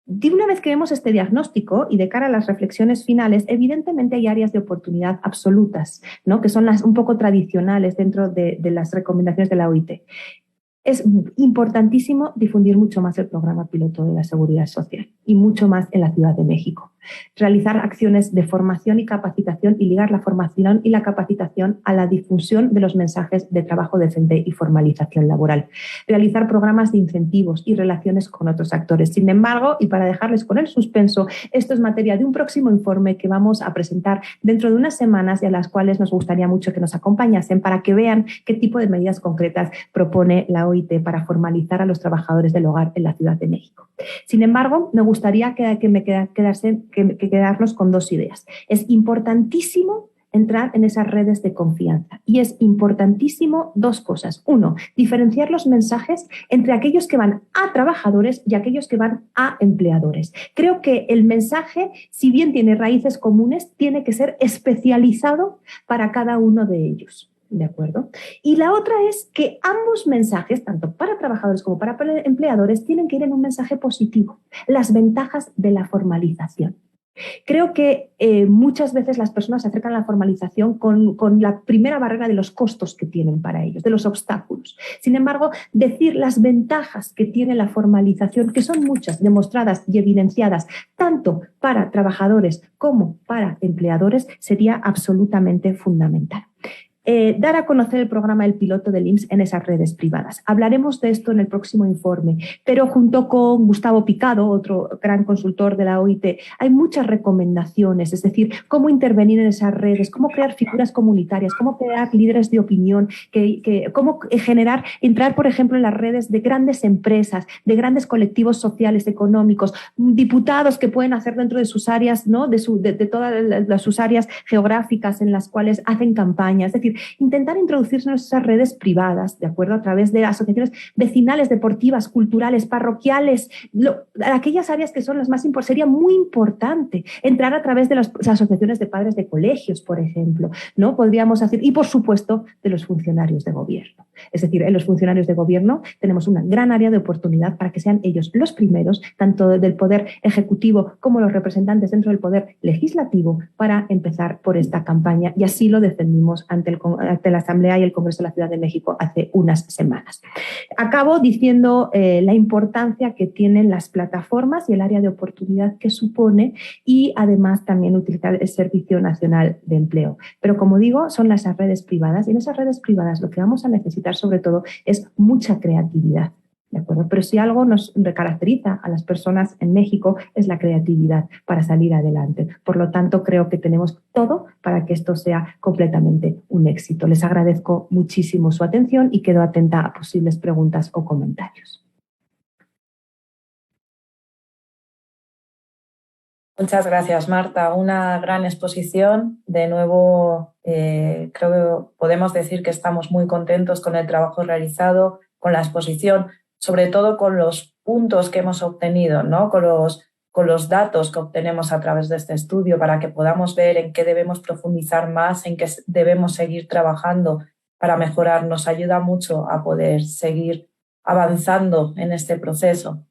una vez que vemos este diagnóstico y de cara a las reflexiones finales, evidentemente hay áreas de oportunidad absolutas, ¿no?, que son las un poco tradicionales dentro de las recomendaciones de la OIT. Es importantísimo difundir mucho más el programa piloto de la Seguridad Social y mucho más en la Ciudad de México. Realizar acciones de formación y capacitación y ligar la formación y la capacitación a la difusión de los mensajes de trabajo decente y formalización laboral. Realizar programas de incentivos y relaciones con otros actores. Sin embargo, y para dejarles con el suspenso, esto es materia de un próximo informe que vamos a presentar dentro de unas semanas y a las cuales nos gustaría mucho que nos acompañasen para que vean qué tipo de medidas concretas propone la OIT para formalizar a los trabajadores del hogar en la Ciudad de México. Sin embargo, me gustaría quedarnos con dos ideas. Es importantísimo entrar en esas redes de confianza y es importantísimo dos cosas. Uno, diferenciar los mensajes entre aquellos que van a trabajadores y aquellos que van a empleadores. Creo que el mensaje, si bien tiene raíces comunes, tiene que ser especializado para cada uno de ellos. ¿De acuerdo? Y la otra es que ambos mensajes, tanto para trabajadores como para empleadores, tienen que ir en un mensaje positivo. Las ventajas de la formalización. Creo que muchas veces las personas se acercan a la formalización con la primera barrera de los costos que tienen para ellos, de los obstáculos. Sin embargo, decir las ventajas que tiene la formalización, que son muchas, demostradas y evidenciadas, tanto para trabajadores como para empleadores, sería absolutamente fundamental. Dar a conocer el programa del piloto del IMSS en esas redes privadas. Hablaremos de esto en el próximo informe, pero junto con Gustavo Picado, otro gran consultor de la OIT, hay muchas recomendaciones, es decir, cómo intervenir en esas redes, cómo crear figuras comunitarias, cómo crear líderes de opinión, cómo entrar, por ejemplo, en las redes de grandes empresas, de grandes colectivos sociales, económicos, diputados que pueden hacer dentro de sus áreas, ¿no?, de todas sus áreas geográficas en las cuales hacen campañas, es decir, intentar introducirse en esas redes privadas, ¿de acuerdo?, a través de asociaciones vecinales, deportivas, culturales, parroquiales, aquellas áreas que son las más importantes. Sería muy importante entrar a través de las asociaciones de padres de colegios, por ejemplo, ¿no? Podríamos hacer, y por supuesto, de los funcionarios de gobierno. Es decir, en los funcionarios de gobierno tenemos una gran área de oportunidad para que sean ellos los primeros, tanto del poder ejecutivo como los representantes dentro del poder legislativo, para empezar por esta campaña, y así lo defendimos ante la Asamblea y el Congreso de la Ciudad de México hace unas semanas. Acabo diciendo la importancia que tienen las plataformas y el área de oportunidad que supone, y además también utilizar el Servicio Nacional de Empleo. Pero como digo, son las redes privadas, y en esas redes privadas lo que vamos a necesitar sobre todo es mucha creatividad. ¿De acuerdo? Pero si algo nos caracteriza a las personas en México es la creatividad para salir adelante. Por lo tanto, creo que tenemos todo para que esto sea completamente un éxito. Les agradezco muchísimo su atención y quedo atenta a posibles preguntas o comentarios. Muchas gracias, Marta. Una gran exposición. De nuevo, creo que podemos decir que estamos muy contentos con el trabajo realizado, con la exposición, sobre todo con los puntos que hemos obtenido, ¿no?, con los datos que obtenemos a través de este estudio, para que podamos ver en qué debemos profundizar más, en qué debemos seguir trabajando para mejorar. Nos ayuda mucho a poder seguir avanzando en este proceso.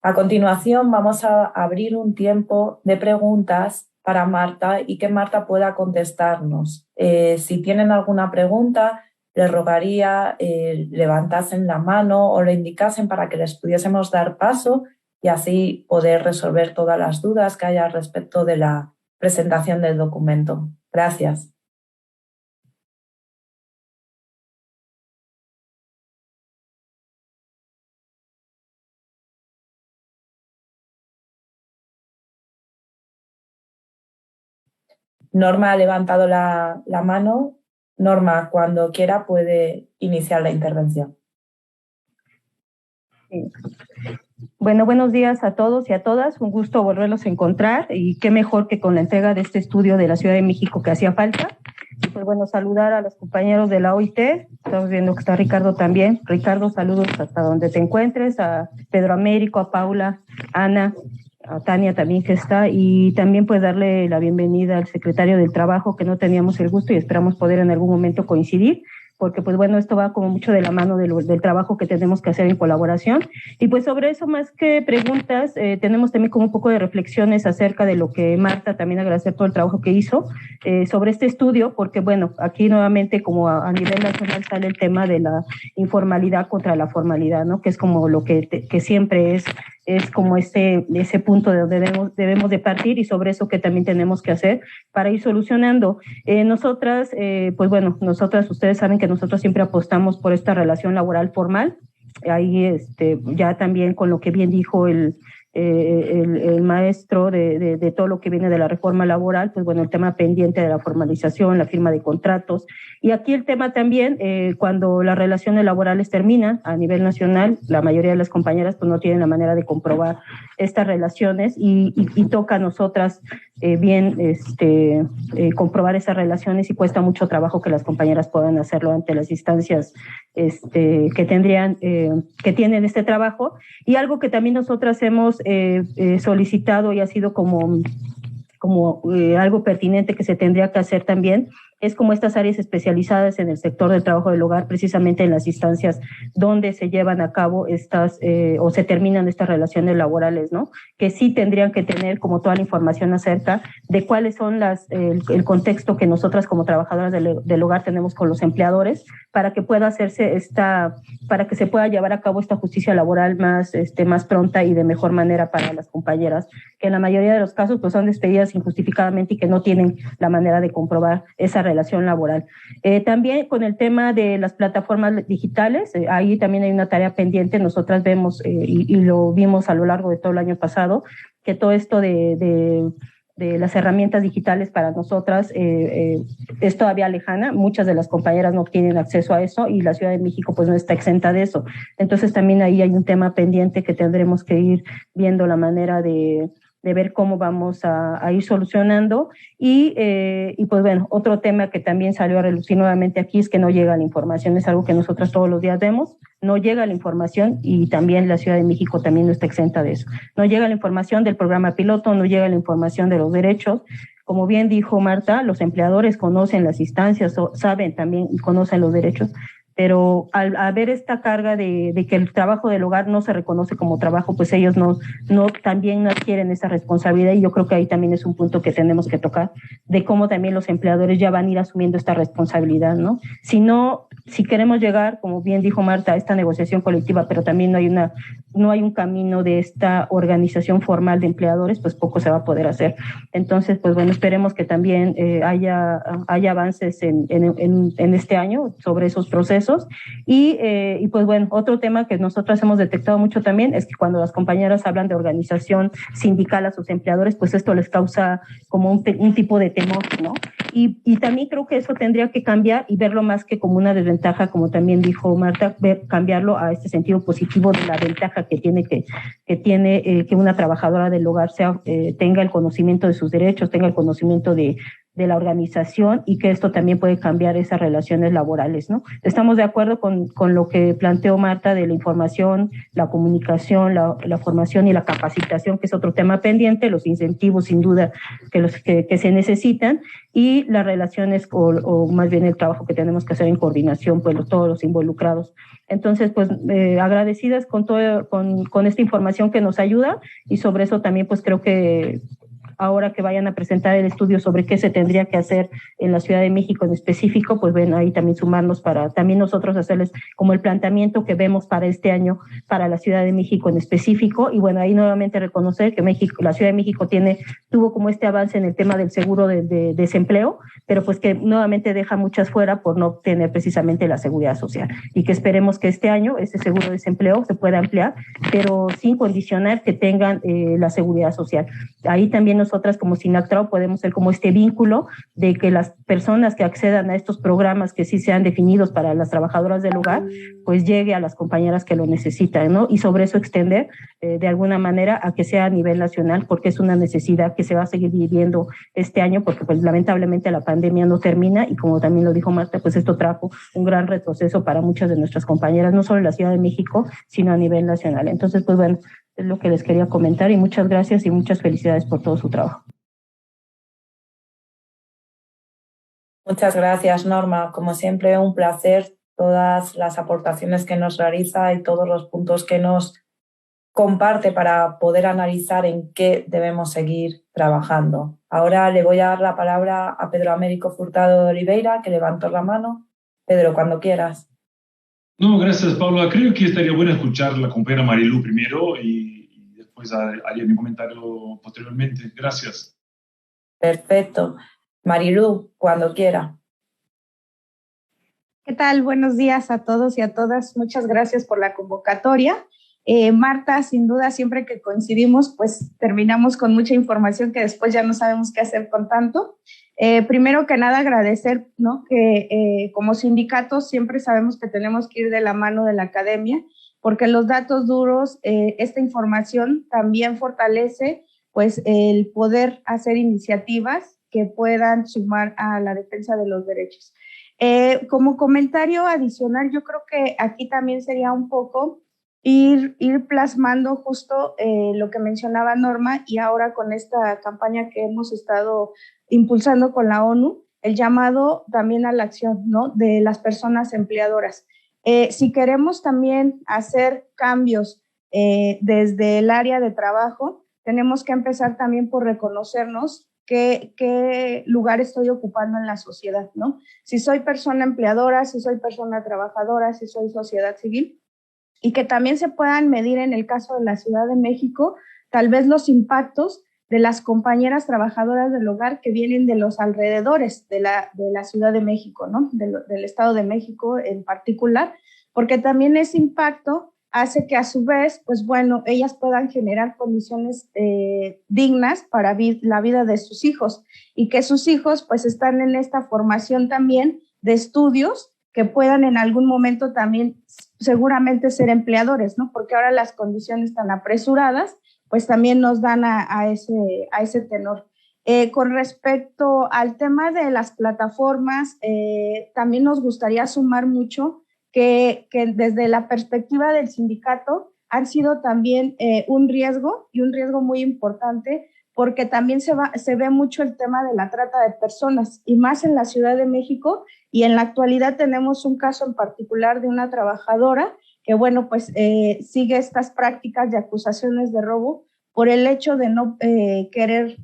A continuación, vamos a abrir un tiempo de preguntas para Marta y que Marta pueda contestarnos. Si tienen alguna pregunta, les rogaría levantasen la mano o le indicasen para que les pudiésemos dar paso y así poder resolver todas las dudas que haya respecto de la presentación del documento. Gracias. Norma ha levantado la mano. Norma, cuando quiera puede iniciar la intervención. Sí. Bueno, buenos días a todos y a todas. Un gusto volverlos a encontrar, y qué mejor que con la entrega de este estudio de la Ciudad de México que hacía falta. pues bueno, saludar a los compañeros de la OIT. Estamos viendo que está Ricardo también. Ricardo, saludos hasta donde te encuentres, a Pedro Américo, a Paula, Ana, a Tania también que está, y también pues darle la bienvenida al secretario del Trabajo, que no teníamos el gusto y esperamos poder en algún momento coincidir, porque pues bueno, esto va como mucho de la mano del trabajo que tenemos que hacer en colaboración. Y pues sobre eso, más que preguntas, tenemos también como un poco de reflexiones acerca de lo que Marta, también agradecer todo el trabajo que hizo sobre este estudio, porque bueno, aquí nuevamente como a nivel nacional sale el tema de la informalidad contra la formalidad, ¿no? Que es como lo que siempre es como ese punto de donde debemos de partir, y sobre eso que también tenemos que hacer para ir solucionando. Nosotras, pues bueno, ustedes saben que nosotros siempre apostamos por esta relación laboral formal. Ahí ya también con lo que bien dijo el maestro de todo lo que viene de la reforma laboral, pues bueno, el tema pendiente de la formalización, la firma de contratos, y aquí el tema también, cuando las relaciones laborales terminan a nivel nacional, la mayoría de las compañeras pues no tienen la manera de comprobar estas relaciones, y toca a nosotras comprobar esas relaciones, y cuesta mucho trabajo que las compañeras puedan hacerlo ante las instancias que tienen este trabajo. Y algo que también nosotras hemos solicitado y ha sido como algo pertinente que se tendría que hacer también, es como estas áreas especializadas en el sector del trabajo del hogar, precisamente en las instancias donde se llevan a cabo o se terminan estas relaciones laborales, ¿no? Que sí tendrían que tener como toda la información acerca de cuáles son el contexto que nosotras como trabajadoras del hogar tenemos con los empleadores, para que pueda hacerse para que se pueda llevar a cabo esta justicia laboral más pronta y de mejor manera para las compañeras, que en la mayoría de los casos pues son despedidas injustificadamente y que no tienen la manera de comprobar esa relación laboral. También con el tema de las plataformas digitales, ahí también hay una tarea pendiente. Nosotras vemos, y lo vimos a lo largo de todo el año pasado, que todo esto de las herramientas digitales para nosotras es todavía lejana. Muchas de las compañeras no tienen acceso a eso, y la Ciudad de México pues no está exenta de eso. Entonces también ahí hay un tema pendiente que tendremos que ir viendo la manera de ver cómo vamos a ir solucionando. Y pues bueno, otro tema que también salió a relucir nuevamente aquí es que no llega la información. Es algo que nosotros todos los días vemos, no llega la información, y también la Ciudad de México también no está exenta de eso. No llega la información del programa piloto, no llega la información de los derechos. Como bien dijo Marta, los empleadores conocen las instancias, saben también y conocen los derechos, pero al haber esta carga de que el trabajo del hogar no se reconoce como trabajo, pues ellos también no adquieren esa responsabilidad, y yo creo que ahí también es un punto que tenemos que tocar, de cómo también los empleadores ya van a ir asumiendo esta responsabilidad, ¿no? Si queremos llegar, como bien dijo Marta, a esta negociación colectiva, pero también no hay un camino de esta organización formal de empleadores, pues poco se va a poder hacer. Entonces, pues bueno, esperemos que también haya avances en este año sobre esos procesos. Y pues bueno, otro tema que nosotros hemos detectado mucho también es que cuando las compañeras hablan de organización sindical a sus empleadores, pues esto les causa como un tipo de temor, ¿no? Y también creo que eso tendría que cambiar y verlo más que como una desventaja, como también dijo Marta, cambiarlo a este sentido positivo de la ventaja que tiene que una trabajadora del hogar tenga el conocimiento de sus derechos, tenga el conocimiento de la organización, y que esto también puede cambiar esas relaciones laborales, ¿no? Estamos de acuerdo con lo que planteó Marta de la información, la comunicación, la formación y la capacitación, que es otro tema pendiente, los incentivos sin duda que se necesitan, y las relaciones o más bien el trabajo que tenemos que hacer en coordinación, pues todos los involucrados. Entonces, pues agradecidas con esta información que nos ayuda, y sobre eso también pues creo que ahora que vayan a presentar el estudio sobre qué se tendría que hacer en la Ciudad de México en específico, pues ven ahí también sumarnos para también nosotros hacerles como el planteamiento que vemos para este año para la Ciudad de México en específico. Y bueno, ahí nuevamente reconocer que la Ciudad de México tuvo como este avance en el tema del seguro de desempleo, pero pues que nuevamente deja muchas fuera por no tener precisamente la seguridad social, y que esperemos que este año ese seguro de desempleo se pueda ampliar, pero sin condicionar que tengan la seguridad social. ahí también nosotras como SINACTRAO podemos ser como este vínculo de que las personas que accedan a estos programas que sí sean definidos para las trabajadoras del hogar, pues llegue a las compañeras que lo necesitan, ¿no? Y sobre eso extender de alguna manera a que sea a nivel nacional, porque es una necesidad que se va a seguir viviendo este año, porque pues lamentablemente la pandemia no termina y como también lo dijo Marta, pues esto trajo un gran retroceso para muchas de nuestras compañeras, no solo en la Ciudad de México, sino a nivel nacional. Entonces, pues bueno, es lo que les quería comentar y muchas gracias y muchas felicidades por todo su trabajo. Muchas gracias, Norma. Como siempre, un placer todas las aportaciones que nos realiza y todos los puntos que nos comparte para poder analizar en qué debemos seguir trabajando. Ahora le voy a dar la palabra a Pedro Américo Furtado de Oliveira, que levantó la mano. Pedro, cuando quieras. No, gracias, Paula. Creo que estaría bueno escuchar a la compañera Marilu primero y después haría mi comentario posteriormente. Gracias. Perfecto. Marilu, cuando quiera. ¿Qué tal? Buenos días a todos y a todas. Muchas gracias por la convocatoria. Marta, sin duda, siempre que coincidimos, pues terminamos con mucha información que después ya no sabemos qué hacer con tanto. Primero que nada, agradecer, ¿no?, que como sindicatos siempre sabemos que tenemos que ir de la mano de la academia, porque los datos duros, esta información también fortalece pues el poder hacer iniciativas que puedan sumar a la defensa de los derechos. Como comentario adicional, yo creo que aquí también sería un poco ir plasmando justo lo que mencionaba Norma y ahora con esta campaña que hemos estado impulsando con la ONU, el llamado también a la acción, ¿no?, de las personas empleadoras. Si queremos también hacer cambios desde el área de trabajo, tenemos que empezar también por reconocernos qué lugar estoy ocupando en la sociedad, ¿no? Si soy persona empleadora, si soy persona trabajadora, si soy sociedad civil, y que también se puedan medir en el caso de la Ciudad de México, tal vez los impactos de las compañeras trabajadoras del hogar que vienen de los alrededores de la Ciudad de México, ¿no?, del Estado de México en particular, porque también ese impacto hace que a su vez, pues bueno, ellas puedan generar condiciones dignas para la vida de sus hijos y que sus hijos pues están en esta formación también de estudios que puedan en algún momento también seguramente ser empleadores, ¿no? Porque ahora las condiciones tan apresuradas pues también nos dan a ese tenor. Con respecto al tema de las plataformas, también nos gustaría sumar mucho que desde la perspectiva del sindicato han sido también un riesgo y un riesgo muy importante porque también se ve mucho el tema de la trata de personas y más en la Ciudad de México y en la actualidad tenemos un caso en particular de una trabajadora que bueno pues sigue estas prácticas de acusaciones de robo por el hecho de no querer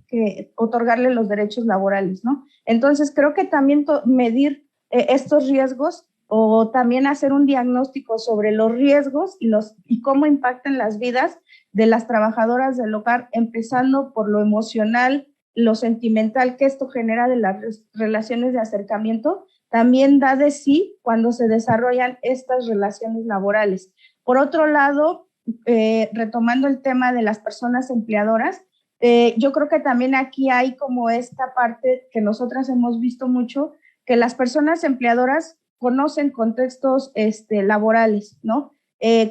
otorgarle los derechos laborales, ¿no? Entonces creo que también medir estos riesgos o también hacer un diagnóstico sobre los riesgos y cómo impactan las vidas de las trabajadoras del hogar, empezando por lo emocional, lo sentimental que esto genera de las relaciones de acercamiento, también da de sí cuando se desarrollan estas relaciones laborales. Por otro lado, retomando el tema de las personas empleadoras, yo creo que también aquí hay como esta parte que nosotras hemos visto mucho, que las personas empleadoras conocen contextos laborales, ¿no?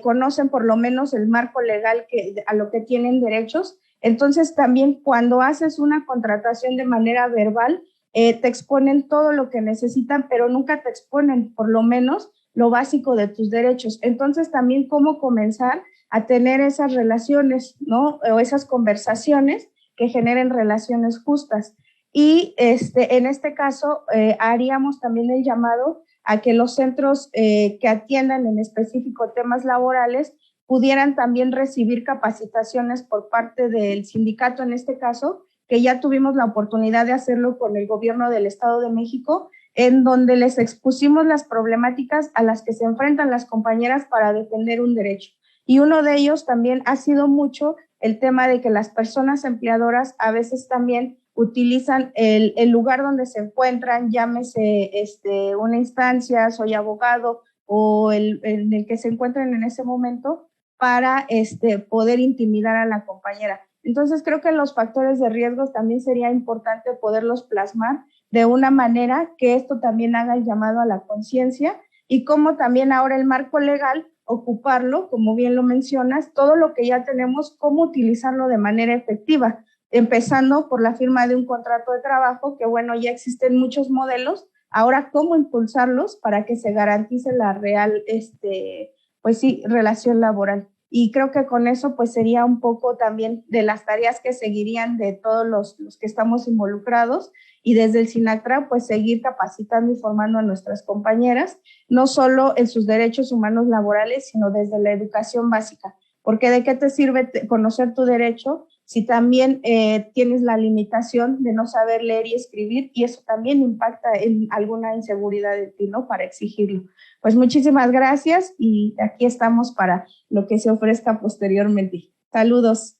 Conocen por lo menos el marco legal a lo que tienen derechos. Entonces también cuando haces una contratación de manera verbal, te exponen todo lo que necesitan, pero nunca te exponen por lo menos lo básico de tus derechos. Entonces también cómo comenzar a tener esas relaciones, ¿no? O esas conversaciones que generen relaciones justas. Y en este caso haríamos también el llamado a que los centros que atiendan en específico temas laborales pudieran también recibir capacitaciones por parte del sindicato, en este caso, que ya tuvimos la oportunidad de hacerlo con el gobierno del Estado de México, en donde les expusimos las problemáticas a las que se enfrentan las compañeras para defender un derecho. Y uno de ellos también ha sido mucho el tema de que las personas empleadoras a veces también utilizan el lugar donde se encuentran, llámese una instancia, soy abogado, o en el que se encuentren en ese momento, para poder intimidar a la compañera. Entonces creo que los factores de riesgo también sería importante poderlos plasmar de una manera que esto también haga el llamado a la conciencia y cómo también ahora el marco legal ocuparlo, como bien lo mencionas, todo lo que ya tenemos, cómo utilizarlo de manera efectiva, empezando por la firma de un contrato de trabajo, que bueno, ya existen muchos modelos, ahora cómo impulsarlos para que se garantice la real, pues sí, relación laboral. Y creo que con eso pues sería un poco también de las tareas que seguirían de todos los que estamos involucrados y desde el SINACTRA pues seguir capacitando y formando a nuestras compañeras, no solo en sus derechos humanos laborales, sino desde la educación básica. Porque ¿de qué te sirve conocer tu derecho si también tienes la limitación de no saber leer y escribir? Y eso también impacta en alguna inseguridad de ti, ¿no? Para exigirlo. Pues muchísimas gracias y aquí estamos para lo que se ofrezca posteriormente. Saludos.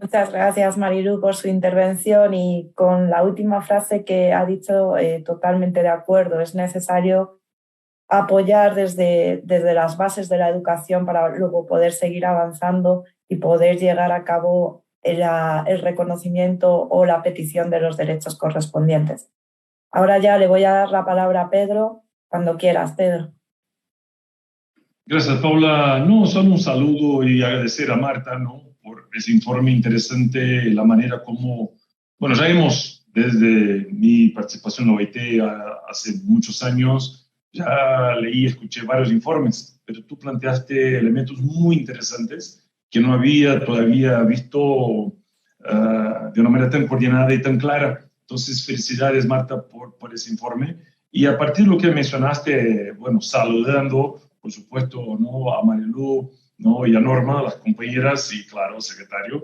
Muchas gracias, Marilu, por su intervención y con la última frase que ha dicho, totalmente de acuerdo. Es necesario apoyar desde las bases de la educación para luego poder seguir avanzando y poder llegar a cabo el reconocimiento o la petición de los derechos correspondientes. Ahora ya le voy a dar la palabra a Pedro, cuando quieras, Pedro. Gracias, Paula. No, solo un saludo y agradecer a Marta, ¿no?, por ese informe interesante, la manera como, bueno, ya hemos, desde mi participación en la OIT hace muchos años, ya leí y escuché varios informes, pero tú planteaste elementos muy interesantes que no había todavía visto de una manera tan coordinada y tan clara. Entonces, felicidades, Marta, por ese informe. Y a partir de lo que mencionaste, bueno, saludando, por supuesto, ¿no?, a Marilu, ¿no?, y a Norma, las compañeras, y claro, secretario.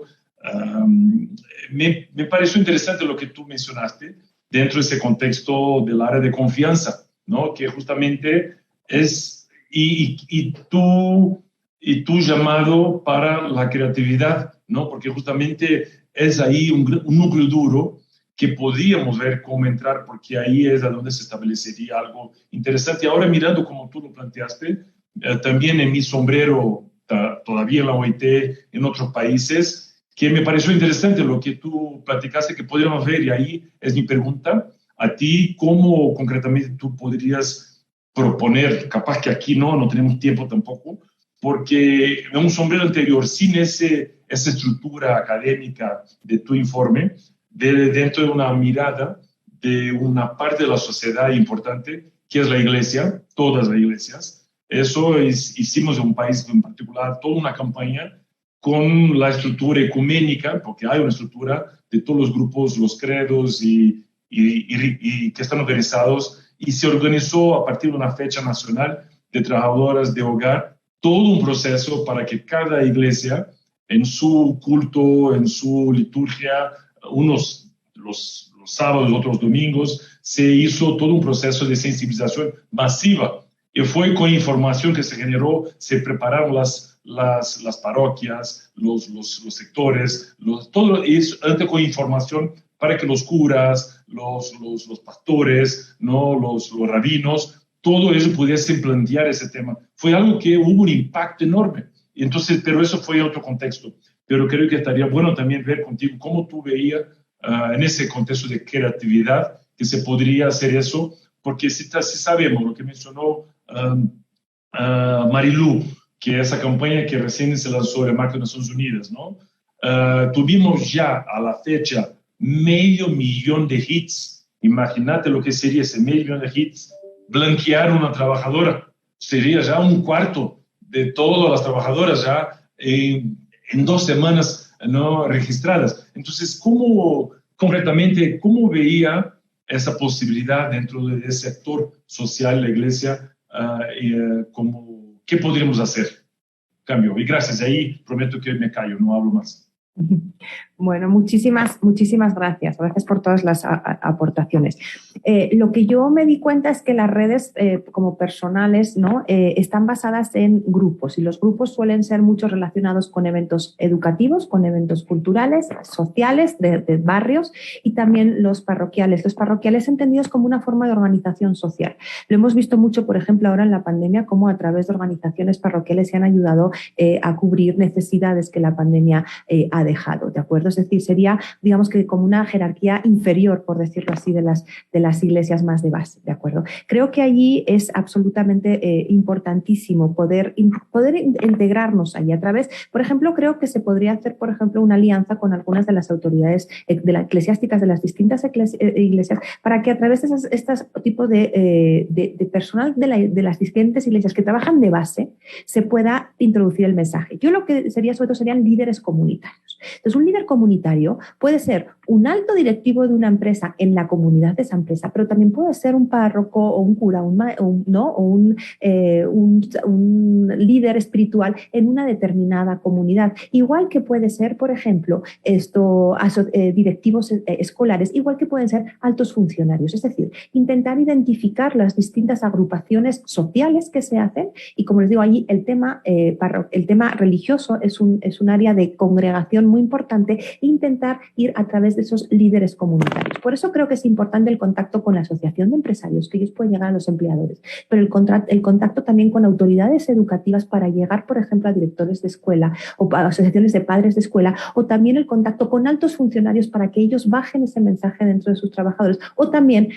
Me pareció interesante lo que tú mencionaste dentro de ese contexto del área de confianza, ¿no?, que justamente es, y tu llamado para la creatividad, ¿no?, porque justamente es ahí un núcleo duro que podíamos ver cómo entrar, porque ahí es a donde se establecería algo interesante. Ahora, mirando como tú lo planteaste, también en mi sombrero, todavía en la OIT, en otros países, que me pareció interesante lo que tú platicaste, que podríamos ver, y ahí es mi pregunta a ti, ¿cómo concretamente tú podrías proponer? Capaz que aquí no tenemos tiempo tampoco, porque en un sombrero anterior, sin esa estructura académica de tu informe, dentro de una mirada de una parte de la sociedad importante, que es la iglesia, todas las iglesias. Eso hicimos en un país en particular toda una campaña con la estructura ecuménica, porque hay una estructura de todos los grupos, los credos y que están organizados, y se organizó a partir de una fecha nacional de trabajadoras de hogar, todo un proceso para que cada iglesia, en su culto, en su liturgia, unos los sábados, otros domingos, se hizo todo un proceso de sensibilización masiva. Y fue con información que se generó, se prepararon las parroquias, los sectores, todo eso antes con información para que los curas, los pastores, ¿no?, los rabinos, todo eso pudiesen plantear ese tema. Fue algo que hubo un impacto enorme. Y entonces, pero eso fue en otro contexto. Pero creo que estaría bueno también ver contigo cómo tú veías en ese contexto de creatividad que se podría hacer eso, porque si sabemos lo que mencionó Marilu, que esa campaña que recién se lanzó el marco de Naciones Unidas, ¿no? Tuvimos ya a la fecha 500,000 de hits. Imagínate lo que sería ese 500,000 de hits. Blanquear una trabajadora sería ya un cuarto de todas las trabajadoras ya en 2 semanas no registradas. Entonces, concretamente, cómo veía esa posibilidad dentro de ese sector social, la iglesia, qué podríamos hacer? Cambio. Y gracias. Ahí prometo que me callo, no hablo más. Bueno, muchísimas gracias. Gracias por todas las aportaciones. Lo que yo me di cuenta es que las redes como personales, ¿no? Están basadas en grupos, y los grupos suelen ser muchos relacionados con eventos educativos, con eventos culturales, sociales, de barrios, y también los parroquiales. Los parroquiales entendidos como una forma de organización social. Lo hemos visto mucho, por ejemplo, ahora en la pandemia, cómo a través de organizaciones parroquiales se han ayudado a cubrir necesidades que la pandemia ha dejado, ¿de acuerdo? Es decir, sería, digamos que como una jerarquía inferior, por decirlo así, de las iglesias más de base, ¿de acuerdo? Creo que allí es absolutamente importantísimo poder integrarnos allí a través, por ejemplo, creo que se podría hacer, por ejemplo, una alianza con algunas de las autoridades eclesiásticas de las distintas iglesias para que a través de estos tipos de personal de las distintas iglesias que trabajan de base se pueda introducir el mensaje. Yo lo que sería, sobre todo, serían líderes comunitarios. Entonces, un líder comunitario puede ser un alto directivo de una empresa en la comunidad de esa empresa, pero también puede ser un párroco o un cura, un líder espiritual en una determinada comunidad. Igual que puede ser, por ejemplo, directivos escolares, igual que pueden ser altos funcionarios. Es decir, intentar identificar las distintas agrupaciones sociales que se hacen, y como les digo, allí el tema religioso es un área de congregación muy importante, e intentar ir a través de esos líderes comunitarios. Por eso creo que es importante el contacto con la asociación de empresarios, que ellos pueden llegar a los empleadores, pero el contacto también con autoridades educativas para llegar, por ejemplo, a directores de escuela o a asociaciones de padres de escuela, o también el contacto con altos funcionarios para que ellos bajen ese mensaje dentro de sus trabajadores, o también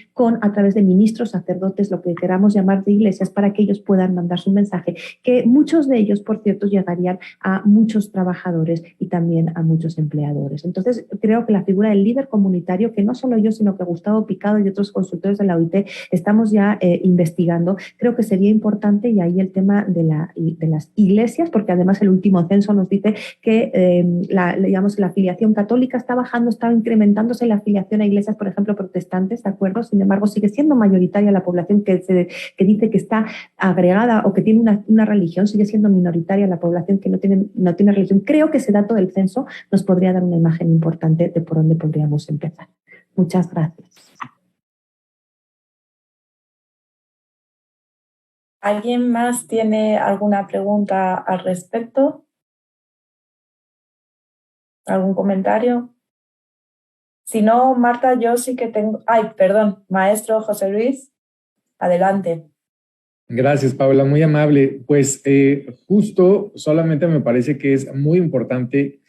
a través de ministros, sacerdotes, lo que queramos llamar de iglesias, para que ellos puedan mandar su mensaje, que muchos de ellos, por cierto, llegarían a muchos trabajadores y también a muchos empleadores. Entonces, creo que la figura del líder comunitario, que no solo yo, sino que Gustavo Picado y otros consultores de la OIT estamos ya investigando, creo que sería importante, y ahí el tema de las iglesias, porque además el último censo nos dice que la afiliación católica está bajando, está incrementándose la afiliación a iglesias, por ejemplo, protestantes, ¿de acuerdo? Sin embargo, sigue siendo mayoritaria la población que dice que está agregada o que tiene una religión, sigue siendo minoritaria la población que no tiene religión. Creo que ese dato del censo nos podría dar una imagen importante de por dónde podríamos empezar. Muchas gracias. ¿Alguien más tiene alguna pregunta al respecto? ¿Algún comentario? Si no, Marta, yo sí que tengo... Ay, perdón, maestro José Luis, adelante. Gracias, Paula, muy amable. Pues justo solamente me parece que es muy importante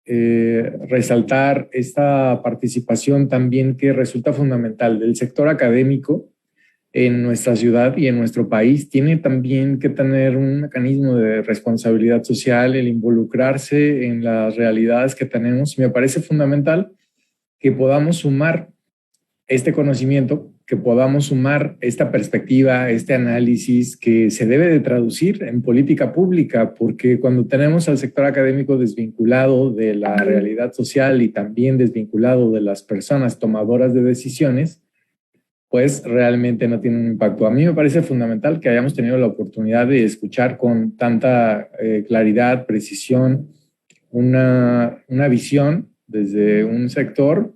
resaltar esta participación también que resulta fundamental del sector académico en nuestra ciudad y en nuestro país. Tiene también que tener un mecanismo de responsabilidad social, el involucrarse en las realidades que tenemos. Y me parece fundamental que podamos sumar este conocimiento, que podamos sumar esta perspectiva, este análisis que se debe de traducir en política pública, porque cuando tenemos al sector académico desvinculado de la realidad social y también desvinculado de las personas tomadoras de decisiones, pues realmente no tiene un impacto. A mí me parece fundamental que hayamos tenido la oportunidad de escuchar con tanta claridad, precisión, una visión desde un sector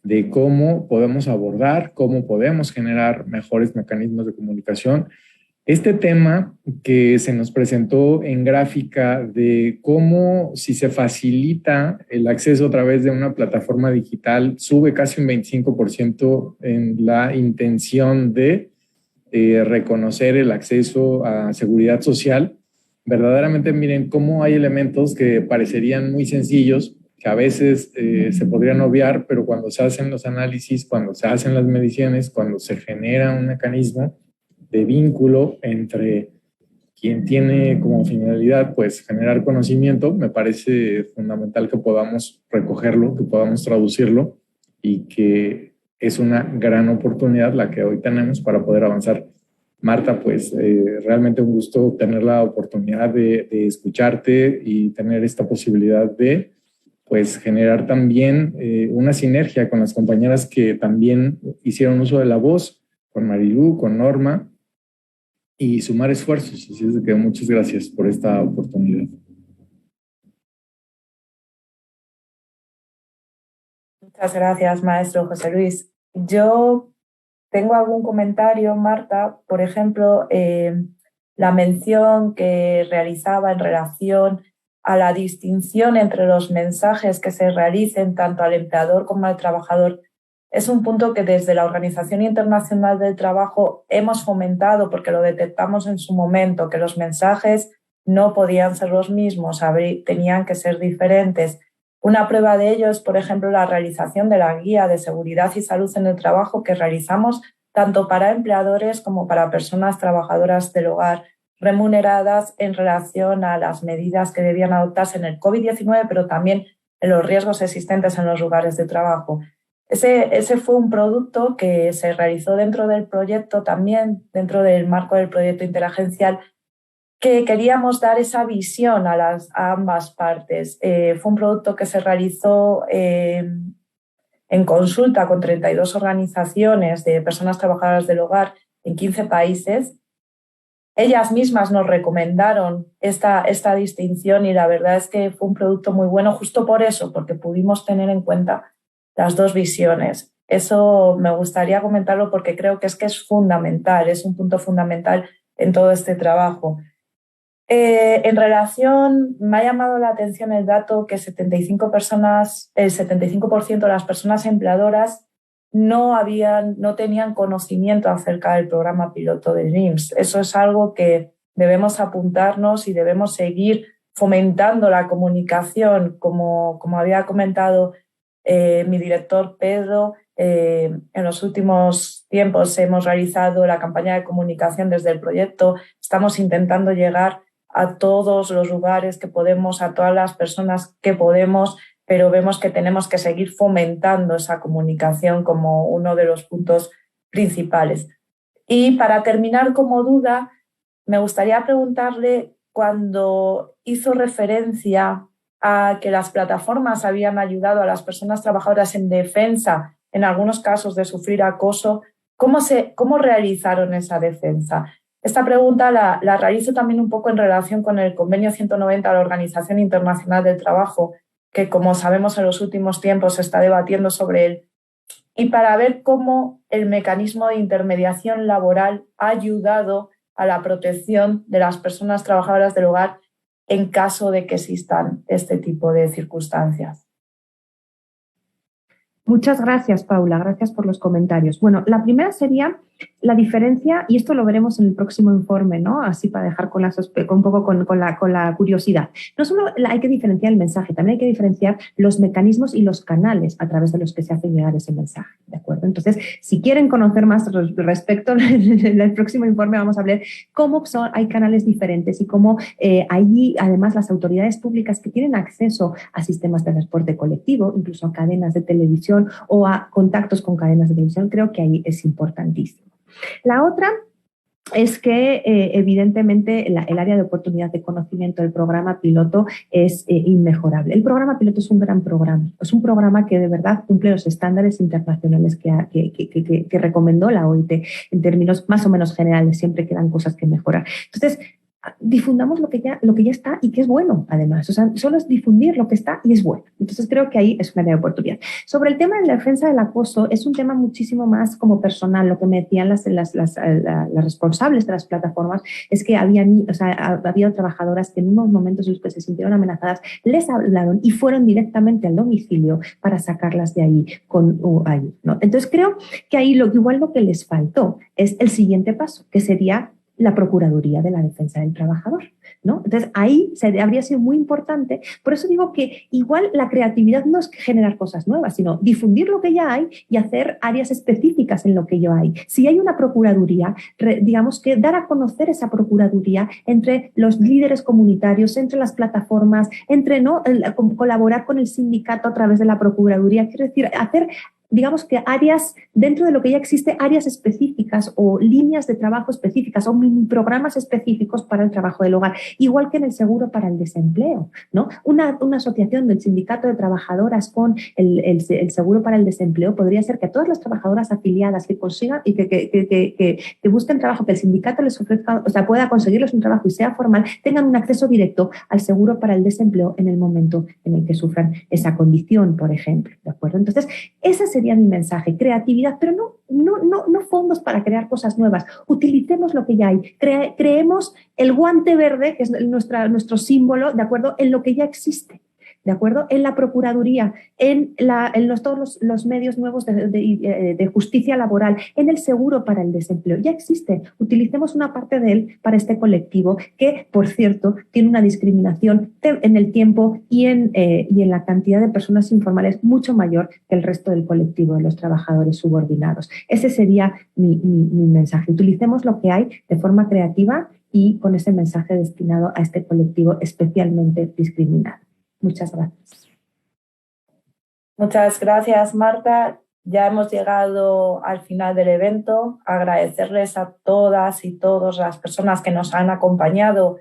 de cómo podemos abordar, cómo podemos generar mejores mecanismos de comunicación. Este tema que se nos presentó en gráfica de cómo, si se facilita el acceso a través de una plataforma digital, sube casi un 25% en la intención de reconocer el acceso a seguridad social. Verdaderamente, miren cómo hay elementos que parecerían muy sencillos, que a veces se podrían obviar, pero cuando se hacen los análisis, cuando se hacen las mediciones, cuando se genera un mecanismo de vínculo entre quien tiene como finalidad pues generar conocimiento, me parece fundamental que podamos recogerlo, que podamos traducirlo, y que es una gran oportunidad la que hoy tenemos para poder avanzar. Marta, pues realmente un gusto tener la oportunidad de escucharte y tener esta posibilidad de pues generar también una sinergia con las compañeras que también hicieron uso de la voz, con Marilú, con Norma, y sumar esfuerzos. Así es que muchas gracias por esta oportunidad. Muchas gracias, maestro José Luis. Yo tengo algún comentario, Marta, por ejemplo, la mención que realizaba en relación a la distinción entre los mensajes que se realicen tanto al empleador como al trabajador. Es un punto que desde la Organización Internacional del Trabajo hemos fomentado porque lo detectamos en su momento, que los mensajes no podían ser los mismos, tenían que ser diferentes. Una prueba de ello es, por ejemplo, la realización de la Guía de Seguridad y Salud en el Trabajo que realizamos tanto para empleadores como para personas trabajadoras del hogar, remuneradas en relación a las medidas que debían adoptarse en el COVID-19, pero también en los riesgos existentes en los lugares de trabajo. Ese fue un producto que se realizó dentro del proyecto también, dentro del marco del proyecto interagencial, que queríamos dar esa visión a ambas partes. Fue un producto que se realizó en consulta con 32 organizaciones de personas trabajadoras del hogar en 15 países. Ellas mismas nos recomendaron esta distinción y la verdad es que fue un producto muy bueno justo por eso, porque pudimos tener en cuenta las dos visiones. Eso me gustaría comentarlo porque creo que es fundamental, es un punto fundamental en todo este trabajo. En relación, me ha llamado la atención el dato que el 75% de las personas empleadoras no tenían conocimiento acerca del programa piloto del IMSS. Eso es algo que debemos apuntarnos y debemos seguir fomentando la comunicación, como había comentado mi director Pedro. En los últimos tiempos hemos realizado la campaña de comunicación desde el proyecto. Estamos intentando llegar a todos los lugares que podemos, a todas las personas que podemos, pero vemos que tenemos que seguir fomentando esa comunicación como uno de los puntos principales. Y para terminar como duda, me gustaría preguntarle, cuando hizo referencia a que las plataformas habían ayudado a las personas trabajadoras en defensa, en algunos casos de sufrir acoso, ¿cómo realizaron esa defensa? Esta pregunta la realizo también un poco en relación con el Convenio 190 de la Organización Internacional del Trabajo, que como sabemos en los últimos tiempos se está debatiendo sobre él, y para ver cómo el mecanismo de intermediación laboral ha ayudado a la protección de las personas trabajadoras del hogar en caso de que existan este tipo de circunstancias. Muchas gracias, Paula. Gracias por los comentarios. Bueno, la primera sería la diferencia, y esto lo veremos en el próximo informe, ¿no? Así para dejar un poco con la curiosidad. No solo hay que diferenciar el mensaje, también hay que diferenciar los mecanismos y los canales a través de los que se hace llegar ese mensaje, ¿de acuerdo? Entonces, si quieren conocer más respecto en el próximo informe, vamos a hablar cómo hay canales diferentes y cómo allí, además, las autoridades públicas que tienen acceso a sistemas de transporte colectivo, incluso a cadenas de televisión o a contactos con cadenas de televisión, creo que ahí es importantísimo. La otra es que evidentemente el área de oportunidad de conocimiento del programa piloto es inmejorable. El programa piloto es un gran programa, es un programa que de verdad cumple los estándares internacionales que recomendó la OIT en términos más o menos generales, siempre quedan cosas que mejorar. Entonces, difundamos lo que ya está y que es bueno, además. O sea, solo es difundir lo que está y es bueno. Entonces, creo que ahí es una área de oportunidad. Sobre el tema de la defensa del acoso, es un tema muchísimo más como personal. Lo que me decían las responsables de las plataformas es que había trabajadoras que en unos momentos en los que se sintieron amenazadas les hablaron y fueron directamente al domicilio para sacarlas de ahí ¿no? Entonces, creo que ahí igual lo que les faltó es el siguiente paso, que sería la Procuraduría de la Defensa del Trabajador, ¿no? Entonces, ahí habría sido muy importante. Por eso digo que igual la creatividad no es generar cosas nuevas, sino difundir lo que ya hay y hacer áreas específicas en lo que ya hay. Si hay una Procuraduría, digamos que dar a conocer esa Procuraduría entre los líderes comunitarios, entre las plataformas, colaborar con el sindicato a través de la Procuraduría. Quiero decir, hacer digamos que áreas, dentro de lo que ya existe, áreas específicas o líneas de trabajo específicas o mini programas específicos para el trabajo del hogar, igual que en el seguro para el desempleo, ¿no? Una asociación del sindicato de trabajadoras con el seguro para el desempleo podría ser que todas las trabajadoras afiliadas que consigan y que busquen trabajo, que el sindicato les ofrezca, o sea, pueda conseguirles un trabajo y sea formal, tengan un acceso directo al seguro para el desempleo en el momento en el que sufran esa condición, por ejemplo, ¿de acuerdo? Entonces, ese sería mi mensaje, creatividad, pero no fondos para crear cosas nuevas. Utilicemos lo que ya hay, creemos el guante verde, que es nuestro símbolo, ¿de acuerdo?, en lo que ya existe. ¿De acuerdo? En la Procuraduría, en todos los medios nuevos de justicia laboral, en el seguro para el desempleo. Ya existe. Utilicemos una parte de él para este colectivo que, por cierto, tiene una discriminación en el tiempo y en la cantidad de personas informales mucho mayor que el resto del colectivo de los trabajadores subordinados. Ese sería mi mensaje. Utilicemos lo que hay de forma creativa y con ese mensaje destinado a este colectivo especialmente discriminado. Muchas gracias. Muchas gracias, Marta. Ya hemos llegado al final del evento. Agradecerles a todas y todos las personas que nos han acompañado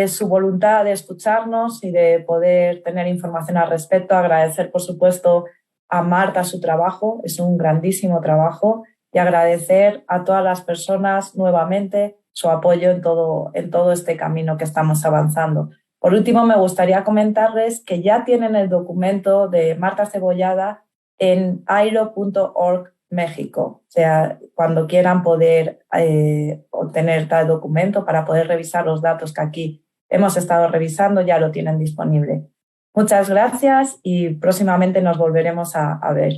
su voluntad de escucharnos y de poder tener información al respecto. Agradecer, por supuesto, a Marta su trabajo. Es un grandísimo trabajo. Y agradecer a todas las personas nuevamente su apoyo en todo este camino que estamos avanzando. Por último, me gustaría comentarles que ya tienen el documento de Marta Cebollada en airo.org México. O sea, cuando quieran poder obtener tal documento para poder revisar los datos que aquí hemos estado revisando, ya lo tienen disponible. Muchas gracias y próximamente nos volveremos a ver.